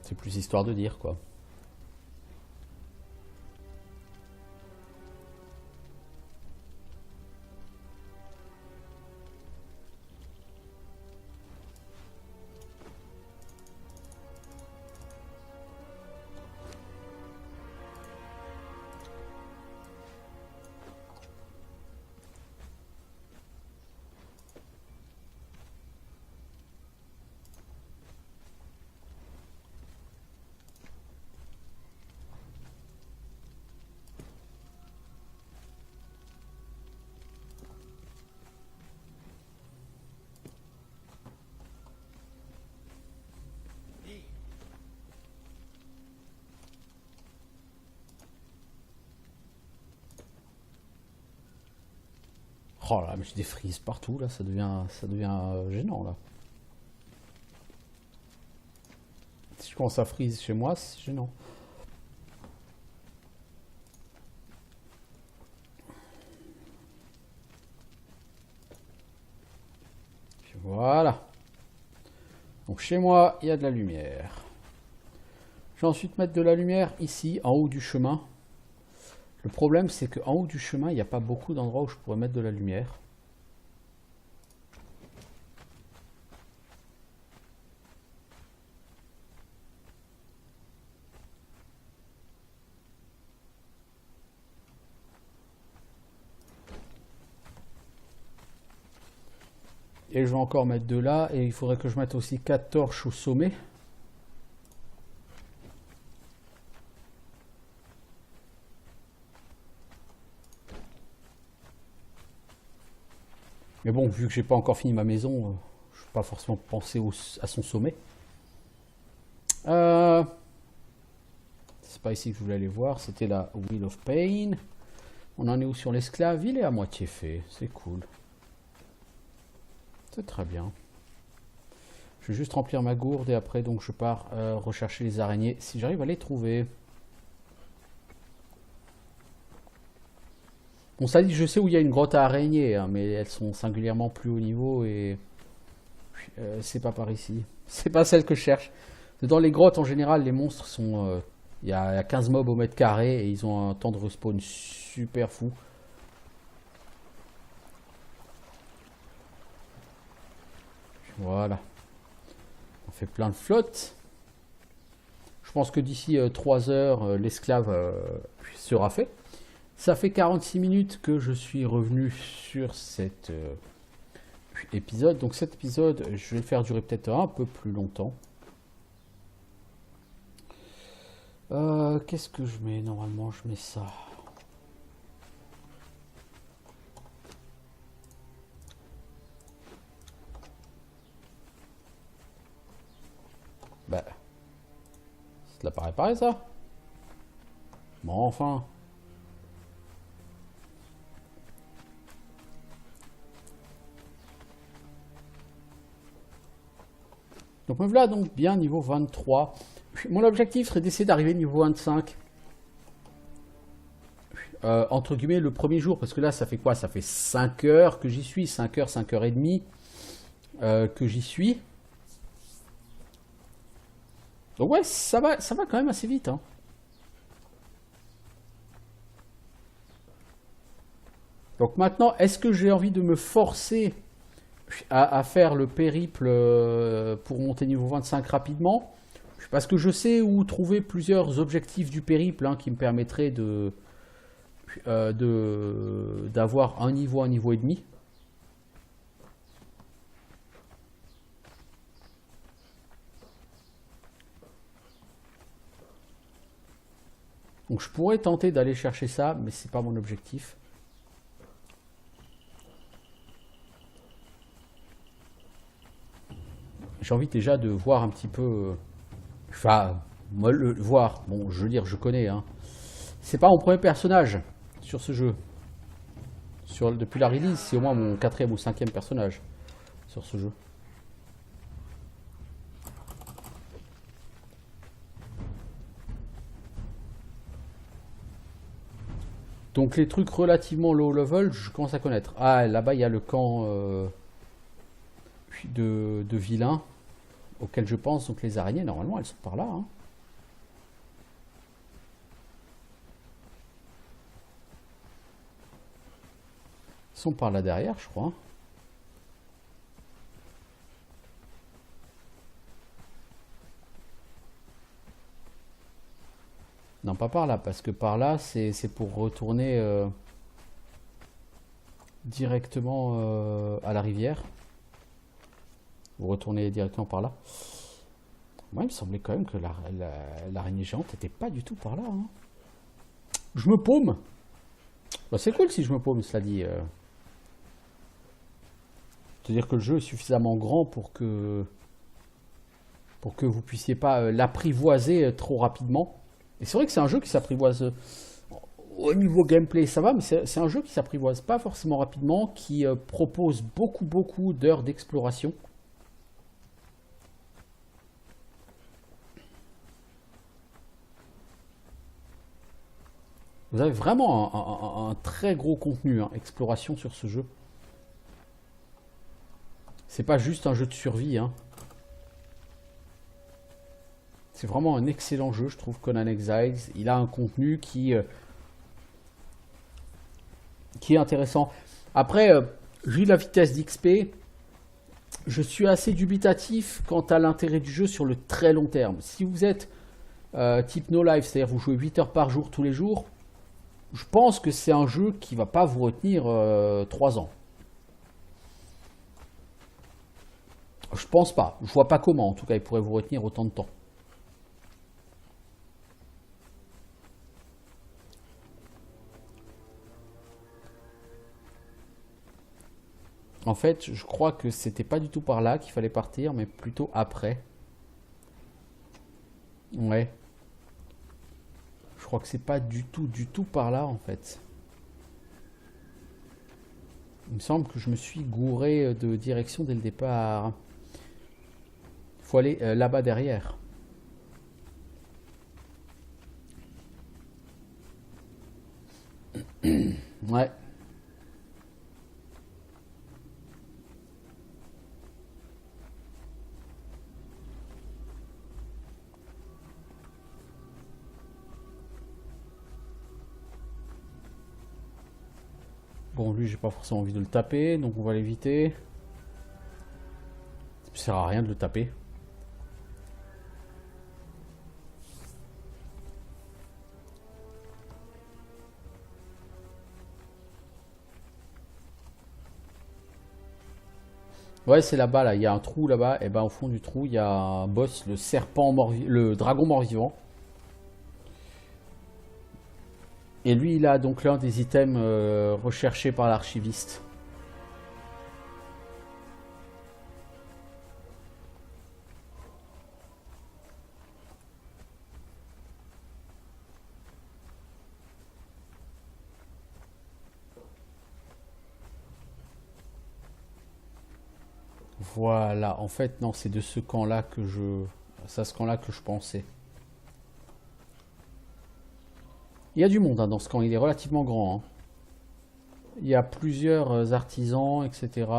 C'est plus histoire de dire, quoi. Oh là, mais j'ai des frises partout, là, ça devient gênant, là. Si je commence à freeze chez moi, c'est gênant. Puis voilà. Donc chez moi, il y a de la lumière. Je vais ensuite mettre de la lumière ici, en haut du chemin. Le problème, c'est qu'en haut du chemin, il n'y a pas beaucoup d'endroits où je pourrais mettre de la lumière. Et je vais encore mettre 2 là. Et il faudrait que je mette aussi 4 torches au sommet. Mais bon, vu que j'ai pas encore fini ma maison, je ne vais pas forcément penser à son sommet. C'est pas ici que je voulais aller voir, c'était la Wheel of Pain. On en est où sur l'esclave? Il est à moitié fait, c'est cool. C'est très bien. Je vais juste remplir ma gourde et après donc je pars rechercher les araignées si j'arrive à les trouver. Bon, ça dit, je sais où il y a une grotte à araignées, hein, mais elles sont singulièrement plus haut niveau et c'est pas par ici. C'est pas celle que je cherche. Dans les grottes, en général, les monstres sont... il y a 15 mobs au mètre carré et ils ont un temps de respawn super fou. Voilà. On fait plein de flottes. Je pense que d'ici 3 heures, l'esclave sera fait. Ça fait 46 minutes que je suis revenu sur cet épisode. Donc cet épisode, je vais le faire durer peut-être un peu plus longtemps. Qu'est-ce que je mets? Normalement, je mets ça. Bah, ça paraît pareil, ça. Bon, enfin. Donc me voilà donc bien niveau 23. Mon objectif serait d'essayer d'arriver niveau 25. Entre guillemets le premier jour, parce que là ça fait quoi? Ça fait 5 heures que j'y suis, 5 heures, 5 heures et demie que j'y suis. Donc ouais, ça va quand même assez vite. Hein. Donc maintenant, est-ce que j'ai envie de me forcer à faire le périple pour monter niveau 25 rapidement? Parce que je sais où trouver plusieurs objectifs du périple hein, qui me permettraient d'avoir un niveau et demi. Donc je pourrais tenter d'aller chercher ça, mais c'est pas mon objectif. J'ai envie déjà de voir un petit peu... Enfin, moi le voir, bon je veux dire je connais. Hein. C'est pas mon premier personnage sur ce jeu. Depuis la release, c'est au moins mon 4e ou 5e personnage sur ce jeu. Donc les trucs relativement low level, je commence à connaître. Ah, là-bas, il y a le camp de vilains auquel je pense. Donc les araignées, normalement, elles sont par là. Hein. Elles sont par là derrière, je crois. Non, pas par là, parce que par là, c'est pour retourner directement à la rivière. Vous retournez directement par là. Moi, il me semblait quand même que l'araignée géante n'était pas du tout par là. Hein. Je me paume. Bah, c'est cool si je me paume, cela dit. C'est-à-dire que le jeu est suffisamment grand pour que vous puissiez pas l'apprivoiser trop rapidement. Et c'est vrai que c'est un jeu qui s'apprivoise au niveau gameplay, ça va, mais c'est un jeu qui s'apprivoise pas forcément rapidement, qui propose beaucoup d'heures d'exploration. Vous avez vraiment un très gros contenu, hein, exploration sur ce jeu. C'est pas juste un jeu de survie, hein. C'est vraiment un excellent jeu, je trouve, Conan Exiles. Il a un contenu qui est intéressant. Après, vu la vitesse d'XP, je suis assez dubitatif quant à l'intérêt du jeu sur le très long terme. Si vous êtes type no life, c'est-à-dire vous jouez 8 heures par jour tous les jours, je pense que c'est un jeu qui va pas vous retenir 3 ans. Je pense pas. Je vois pas comment. En tout cas, il pourrait vous retenir autant de temps. En fait, je crois que c'était pas du tout par là qu'il fallait partir, mais plutôt après. Ouais. Je crois que c'est pas du tout par là, en fait. Il me semble que je me suis gouré de direction dès le départ. Il faut aller là-bas derrière. Ouais. Bon, lui, j'ai pas forcément envie de le taper, donc on va l'éviter. Ça sert à rien de le taper. Ouais, c'est là-bas, là. Il y a un trou là-bas. Et ben, au fond du trou, il y a un boss, le serpent le dragon mort-vivant. Et lui, il a donc l'un des items recherchés par l'archiviste. Voilà. En fait, non, c'est de ce camp-là que je... C'est à ce camp-là que je pensais. Il y a du monde hein, dans ce camp. Il est relativement grand. Hein. Il y a plusieurs artisans, etc.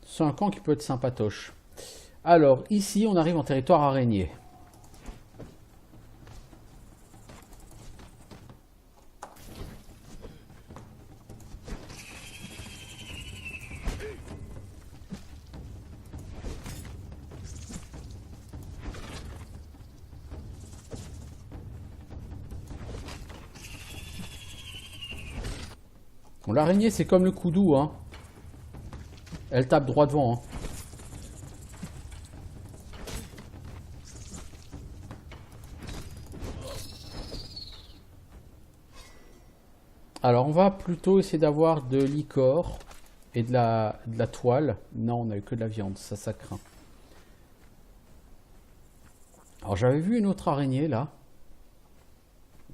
C'est un camp qui peut être sympatoche. Alors, ici, on arrive en territoire araignée. Bon, l'araignée, c'est comme le koudou, hein. Elle tape droit devant, hein. Alors, on va plutôt essayer d'avoir de l'icor et de la toile. Non, on n'a eu que de la viande, ça craint. Alors, j'avais vu une autre araignée, là.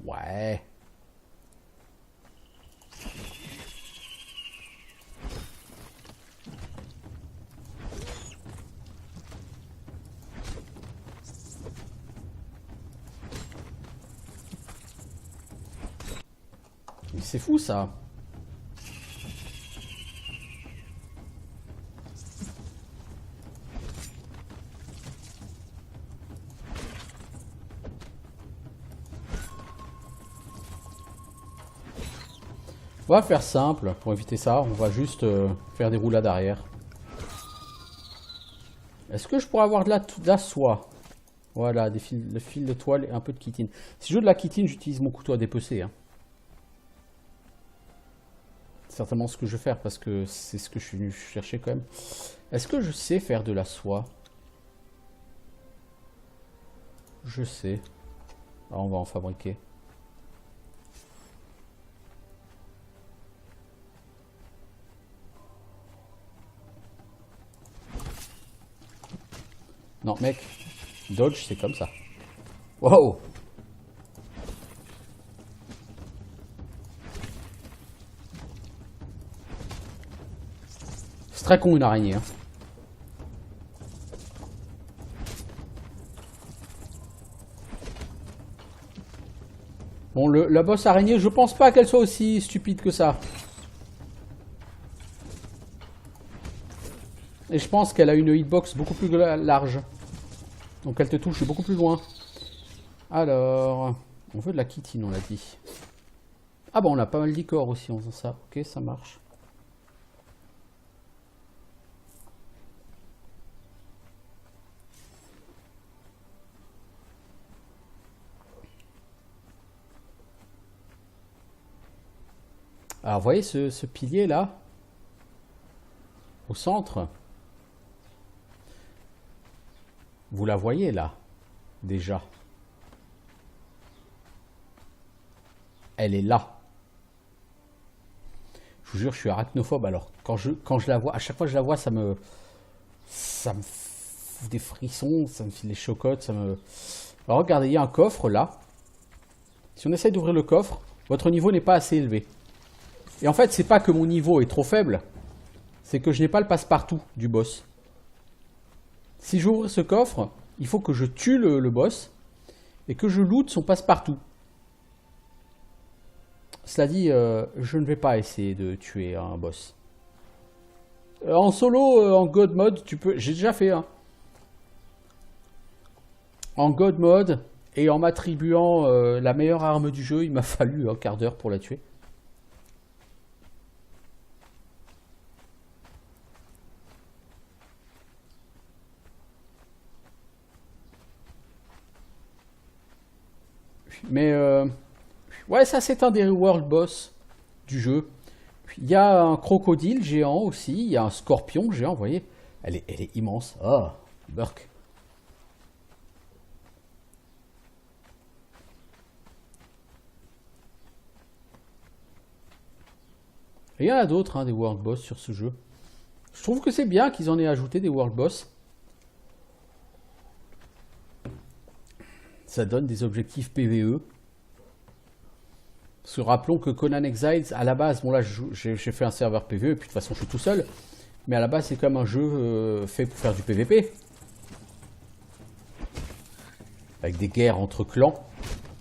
Ouais. C'est fou, ça. On va faire simple pour éviter ça. On va juste faire des roulades arrière. Est-ce que je pourrais avoir de la soie? Voilà, le fil de toile et un peu de chitine. Si je veux de la chitine, j'utilise mon couteau à dépecer. Hein. C'est certainement ce que je vais faire parce que c'est ce que je suis venu chercher quand même. Est-ce que je sais faire de la soie? Je sais. Alors on va en fabriquer. Non, mec. Dodge, c'est comme ça. Wow! C'est très con une araignée. Hein. Bon, la boss araignée, je pense pas qu'elle soit aussi stupide que ça. Et je pense qu'elle a une hitbox beaucoup plus large. Donc elle te touche beaucoup plus loin. Alors, on veut de la chitine, on l'a dit. Ah bon, on a pas mal d'icor aussi en faisant ça. Ok, ça marche. Alors, vous voyez ce pilier là, au centre, Vous la voyez là, déjà. Elle est là. Je vous jure, je suis arachnophobe. Alors, quand je la vois, à chaque fois que je la vois, ça me fout des frissons, ça me fait des chocottes, ça me... Alors, regardez, il y a un coffre là. Si on essaye d'ouvrir le coffre, votre niveau n'est pas assez élevé. Et en fait, c'est pas que mon niveau est trop faible, c'est que je n'ai pas le passe-partout du boss. Si j'ouvre ce coffre, il faut que je tue le boss et que je loot son passe-partout. Cela dit, je ne vais pas essayer de tuer un boss. En solo, en God mode, tu peux... J'ai déjà fait, hein. En God mode et en m'attribuant la meilleure arme du jeu, il m'a fallu un quart d'heure pour la tuer. Mais ouais, ça c'est un des world boss du jeu. Il y a un crocodile géant aussi, il y a un scorpion géant, vous voyez. Elle est immense. Ah, Burk. Et il y en a d'autres, hein, des world boss sur ce jeu. Je trouve que c'est bien qu'ils en aient ajouté des world boss. Ça donne des objectifs PvE. Parce que rappelons que Conan Exiles, à la base, bon là j'ai fait un serveur PvE, et puis de toute façon je suis tout seul. Mais à la base c'est comme un jeu fait pour faire du PvP. Avec des guerres entre clans.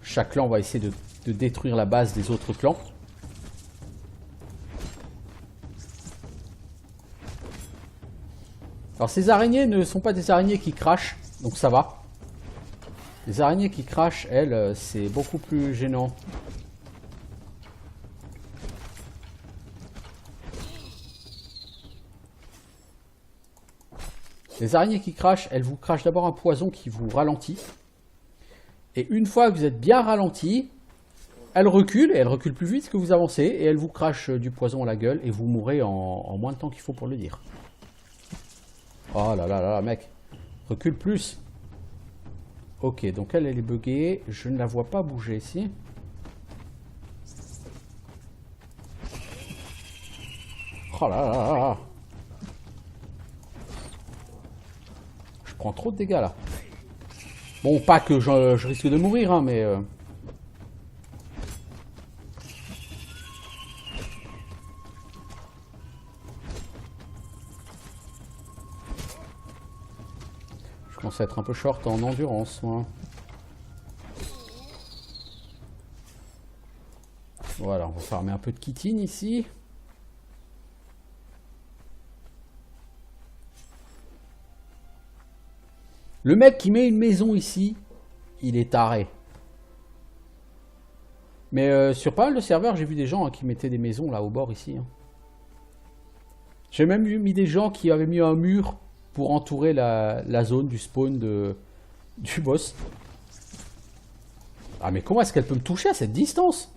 Chaque clan va essayer de détruire la base des autres clans. Alors ces araignées ne sont pas des araignées qui crachent, donc ça va. Les araignées qui crachent, elles, c'est beaucoup plus gênant. Les araignées qui crachent, elles vous crachent d'abord un poison qui vous ralentit. Et une fois que vous êtes bien ralenti, elles reculent, et elles reculent plus vite que vous avancez, et elles vous crachent du poison à la gueule, et vous mourrez en moins de temps qu'il faut pour le dire. Oh là là là, mec. Recule plus. Ok, donc elle est buggée. Je ne la vois pas bouger ici. Oh là là là là. Je prends trop de dégâts là. Bon, pas que je risque de mourir, hein, mais... Je commence à être un peu short en endurance, moi. Voilà, on va farmer un peu de chitine ici. Le mec qui met une maison ici, il est taré. Mais sur pas mal de serveurs, j'ai vu des gens, hein, qui mettaient des maisons là au bord ici. Hein. J'ai même mis des gens qui avaient mis un mur pour entourer la zone du spawn du boss. Ah mais comment est-ce qu'elle peut me toucher à cette distance?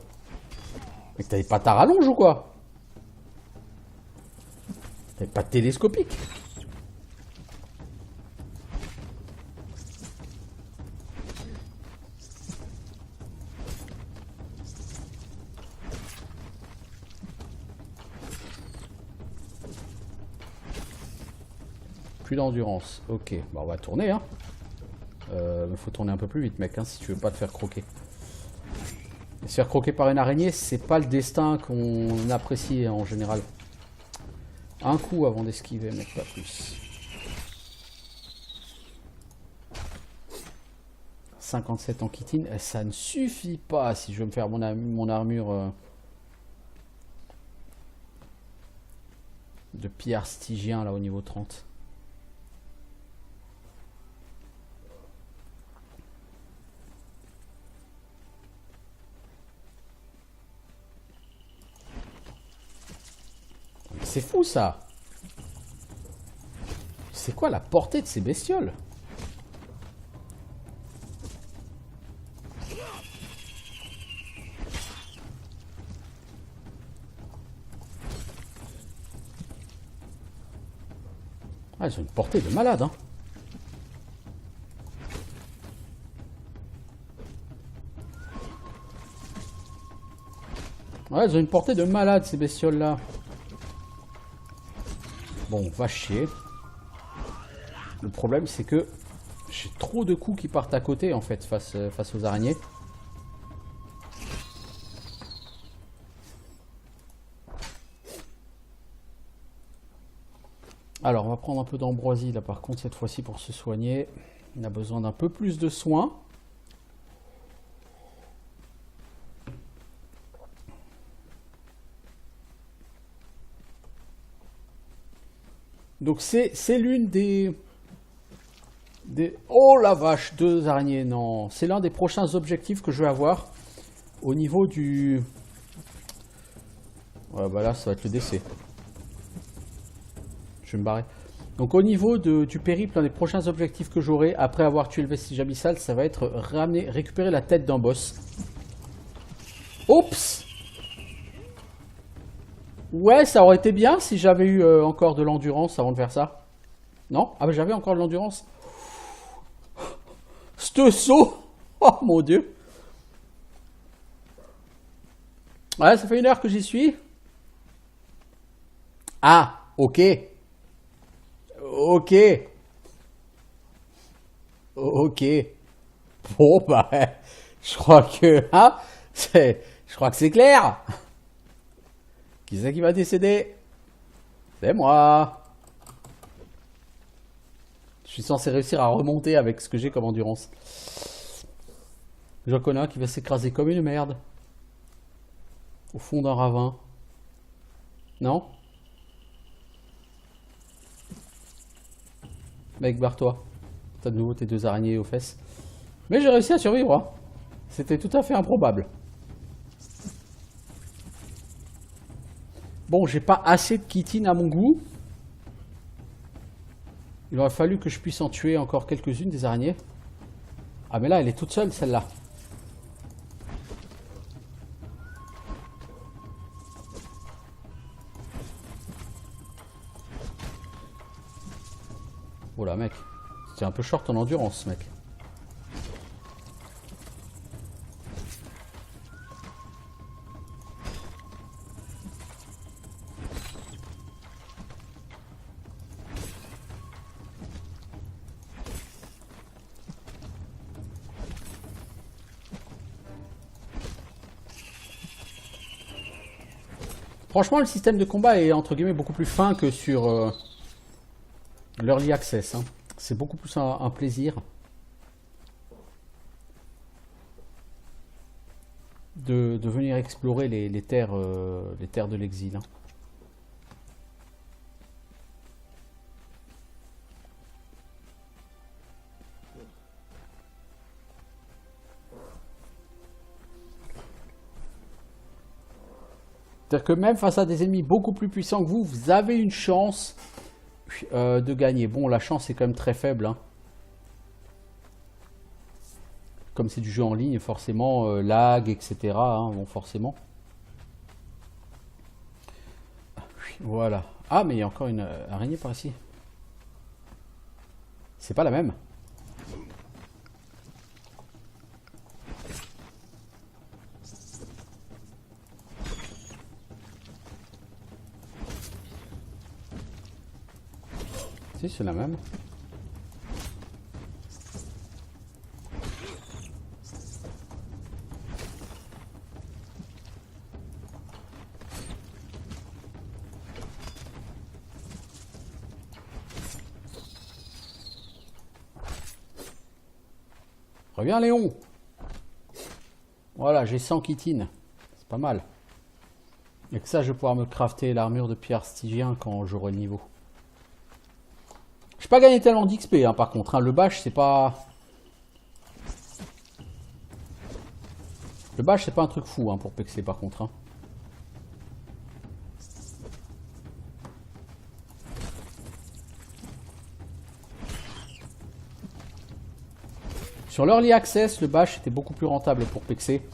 Mais t'avais pas ta rallonge ou quoi? T'avais pas de télescopique? Plus d'endurance. Ok, bah on va tourner, hein. Faut tourner un peu plus vite, mec, hein, si tu veux pas te faire croquer. Et se faire croquer par une araignée, c'est pas le destin qu'on apprécie, hein, en général. Un coup avant d'esquiver, mec, pas plus. 57 en chitine, ça ne suffit pas si je veux me faire mon armure de pierre stygien là au niveau 30. C'est fou ça. C'est quoi la portée de ces bestioles? Ah, elles ont une portée de malade, hein. Ouais, elles ont une portée de malade, ces bestioles-là. Bon, va chier. Le problème, c'est que j'ai trop de coups qui partent à côté, en fait, face aux araignées. Alors, on va prendre un peu d'ambroisie, là, par contre, cette fois-ci, pour se soigner. On a besoin d'un peu plus de soins. Donc, c'est l'une des... Oh la vache, 2 araignées, non. C'est l'un des prochains objectifs que je vais avoir au niveau du... Ouais, bah là, ça va être le décès. Je vais me barrer. Donc au niveau du périple, un des prochains objectifs que j'aurai après avoir tué le vestige abyssal, ça va être récupérer la tête d'un boss. Oups! Ouais, ça aurait été bien si j'avais eu encore de l'endurance avant de faire ça. Non? Ah bah j'avais encore de l'endurance. Ce saut! Oh mon dieu! Ouais, ça fait 1 heure que j'y suis. Ah, ok. Ok. Ok. Bon, bah, je crois que... Hein, je crois que c'est clair. Qui c'est qui va décéder? C'est moi. Je suis censé réussir à remonter avec ce que j'ai comme endurance. J'en connais un qui va s'écraser comme une merde. Au fond d'un ravin. Non? Mec, barre-toi. T'as de nouveau tes 2 araignées aux fesses. Mais j'ai réussi à survivre. Hein. C'était tout à fait improbable. Bon, j'ai pas assez de chitine à mon goût. Il aurait fallu que je puisse en tuer encore quelques-unes des araignées. Ah mais là, elle est toute seule, celle-là. Oh là, mec. C'est un peu short en endurance, mec. Franchement, le système de combat est entre guillemets beaucoup plus fin que sur l'Early Access. Hein. C'est beaucoup plus un plaisir de venir explorer les terres de l'exil. Hein. C'est-à-dire que même face à des ennemis beaucoup plus puissants que vous avez une chance de gagner. Bon, la chance est quand même très faible. Hein. Comme c'est du jeu en ligne, forcément, lag, etc. Hein, bon, forcément. Voilà. Ah, mais il y a encore une araignée par ici. C'est pas la même. Si, c'est la même. Reviens Léon. Voilà, j'ai 100 chitine. C'est pas mal. Et que ça, je vais pouvoir me crafter l'armure de pierre stygien quand j'aurai le niveau. J'ai pas gagné tellement d'XP hein, par contre. Hein. Le bash, c'est pas... Le bash, c'est pas un truc fou hein, pour pexer par contre. Hein. Sur l'Early Access, le bash était beaucoup plus rentable pour pexer.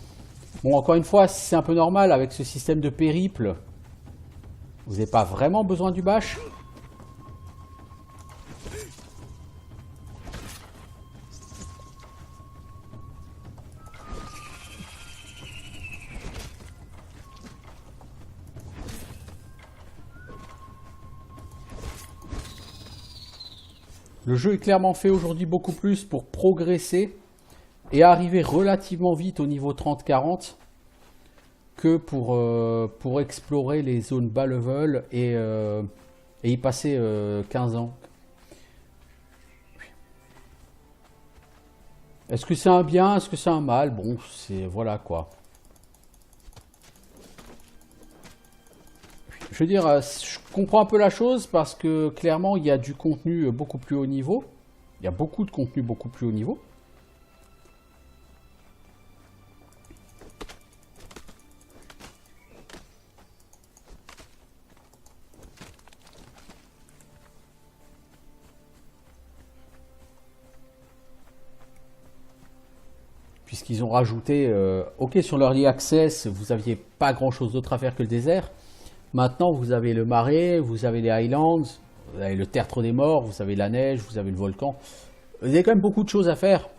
Bon, encore une fois, c'est un peu normal avec ce système de périple. Vous n'avez pas vraiment besoin du bash. Le jeu est clairement fait aujourd'hui beaucoup plus pour progresser et arriver relativement vite au niveau 30-40 que pour explorer les zones bas level et y passer 15 ans. Est-ce que c'est un bien? Est-ce que c'est un mal? Bon, c'est voilà quoi. Je veux dire, je comprends un peu la chose parce que clairement, il y a du contenu beaucoup plus haut niveau. Il y a beaucoup de contenu beaucoup plus haut niveau. Puisqu'ils ont rajouté, ok, sur l'Early Access, vous n'aviez pas grand-chose d'autre à faire que le désert. Maintenant, vous avez le marais, vous avez les Highlands, vous avez le tertre des morts, vous avez la neige, vous avez le volcan. Vous avez quand même beaucoup de choses à faire.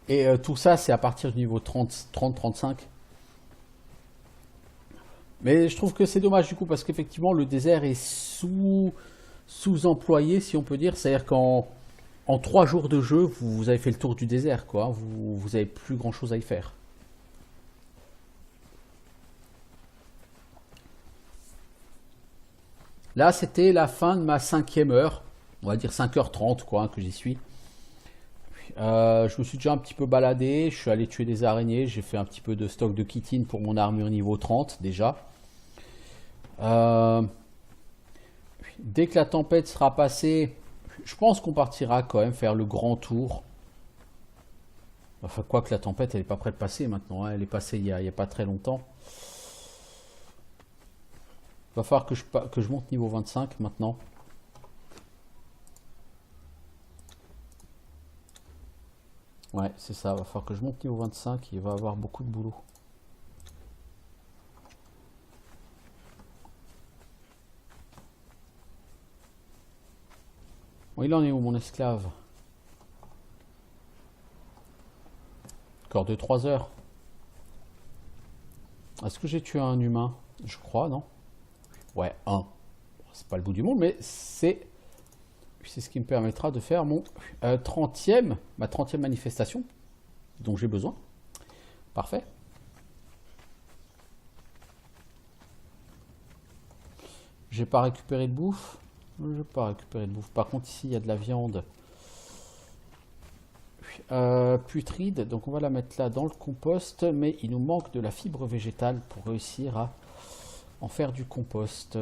Et tout ça, c'est à partir du niveau 30-35. Mais je trouve que c'est dommage du coup, parce qu'effectivement, le désert est sous-employé, si on peut dire. C'est-à-dire qu'en 3 jours de jeu, vous avez fait le tour du désert, quoi. Vous avez plus grand-chose à y faire. Là, c'était la fin de ma 5e heure. On va dire 5h30, quoi, que j'y suis. Je me suis déjà un petit peu baladé. Je suis allé tuer des araignées. J'ai fait un petit peu de stock de chitine pour mon armure niveau 30, déjà. Dès que la tempête sera passée, je pense qu'on partira quand même faire le grand tour. Enfin, quoi que la tempête, elle n'est pas prête de passer maintenant, hein. Elle est passée il y a pas très longtemps. Il va falloir que je monte niveau 25 maintenant. Ouais, c'est ça. Il va falloir que je monte niveau 25. Il va avoir beaucoup de boulot. Bon, il en est où mon esclave? Encore 2-3 heures. Est-ce que j'ai tué un humain? Je crois, non? Ouais, un. C'est pas le bout du monde, mais c'est ce qui me permettra de faire mon 30e, ma 30e manifestation dont j'ai besoin. Parfait. J'ai pas récupéré de bouffe. Je pas récupéré de bouffe. Par contre, ici, il y a de la viande putride. Donc, on va la mettre là dans le compost. Mais il nous manque de la fibre végétale pour réussir à en faire du compost.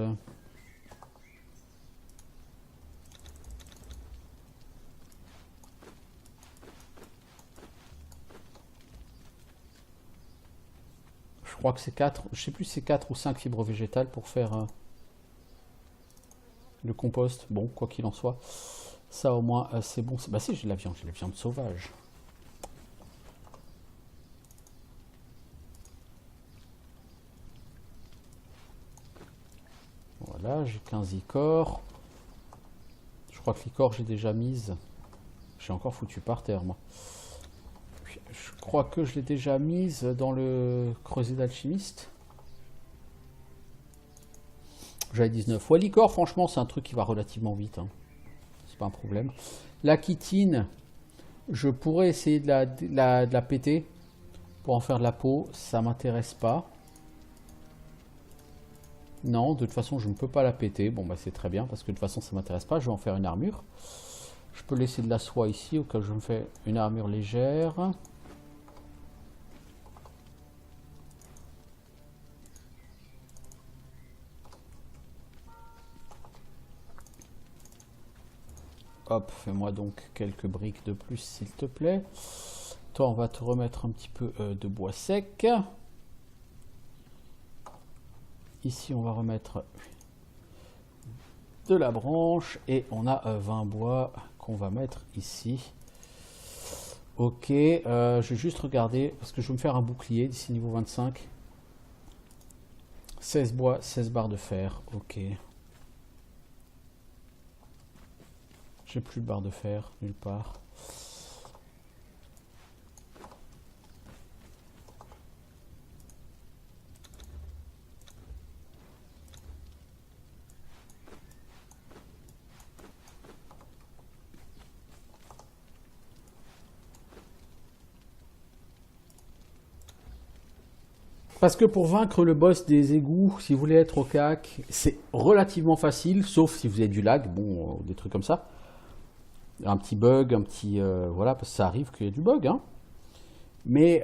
Je crois que c'est 4. Je sais plus si c'est 4 ou 5 fibres végétales pour faire le compost. Bon, quoi qu'il en soit. Ça au moins c'est bon. Bah si, j'ai de la viande sauvage. Voilà, j'ai 15 icors. Je crois que l'icor j'ai déjà mise. J'ai encore foutu par terre moi. Je crois que je l'ai déjà mise dans le creuset d'alchimiste. J'avais 19. Ouais, l'icor, franchement, c'est un truc qui va relativement vite, hein. C'est pas un problème. La chitine, je pourrais essayer de la péter pour en faire de la peau. Ça m'intéresse pas. Non, de toute façon, je ne peux pas la péter. Bon, bah c'est très bien, parce que de toute façon, ça m'intéresse pas. Je vais en faire une armure. Je peux laisser de la soie ici, au cas où je me fais une armure légère. Hop, fais-moi donc quelques briques de plus, s'il te plaît. Toi, on va te remettre un petit peu de bois sec. Ici, on va remettre de la branche. Et on a 20 bois qu'on va mettre ici. Ok, je vais juste regarder, parce que je vais me faire un bouclier d'ici niveau 25. 16 bois, 16 barres de fer, ok. J'ai plus de barres de fer, nulle part. Parce que pour vaincre le boss des égouts, si vous voulez être au CAC, c'est relativement facile, sauf si vous avez du lag, bon, des trucs comme ça. Un petit bug, un petit... voilà, parce que ça arrive qu'il y ait du bug, hein. Mais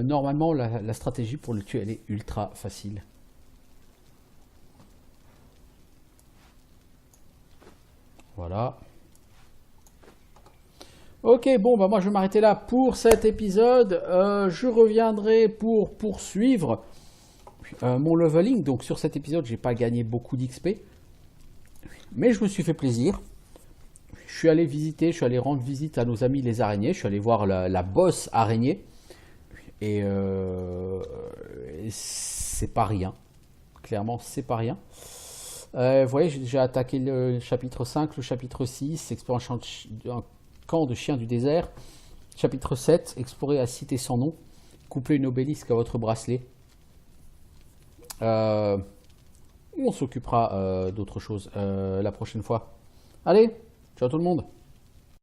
normalement, la stratégie pour le tuer, elle est ultra facile. Voilà. Ok, bon, bah moi je vais m'arrêter là pour cet épisode. Je reviendrai pour poursuivre mon leveling. Donc sur cet épisode, j'ai pas gagné beaucoup d'XP. Mais je me suis fait plaisir. Je suis allé visiter, je suis allé rendre visite à nos amis les araignées. Je suis allé voir la boss araignée. Et c'est pas rien. Clairement, c'est pas rien. Vous voyez, j'ai déjà attaqué le chapitre 5, le chapitre 6, explorer un camp de chiens du désert. Chapitre 7, explorer la cité sans nom. Coupler une obélisque à votre bracelet. On s'occupera d'autre chose la prochaine fois. Allez, ciao tout le monde.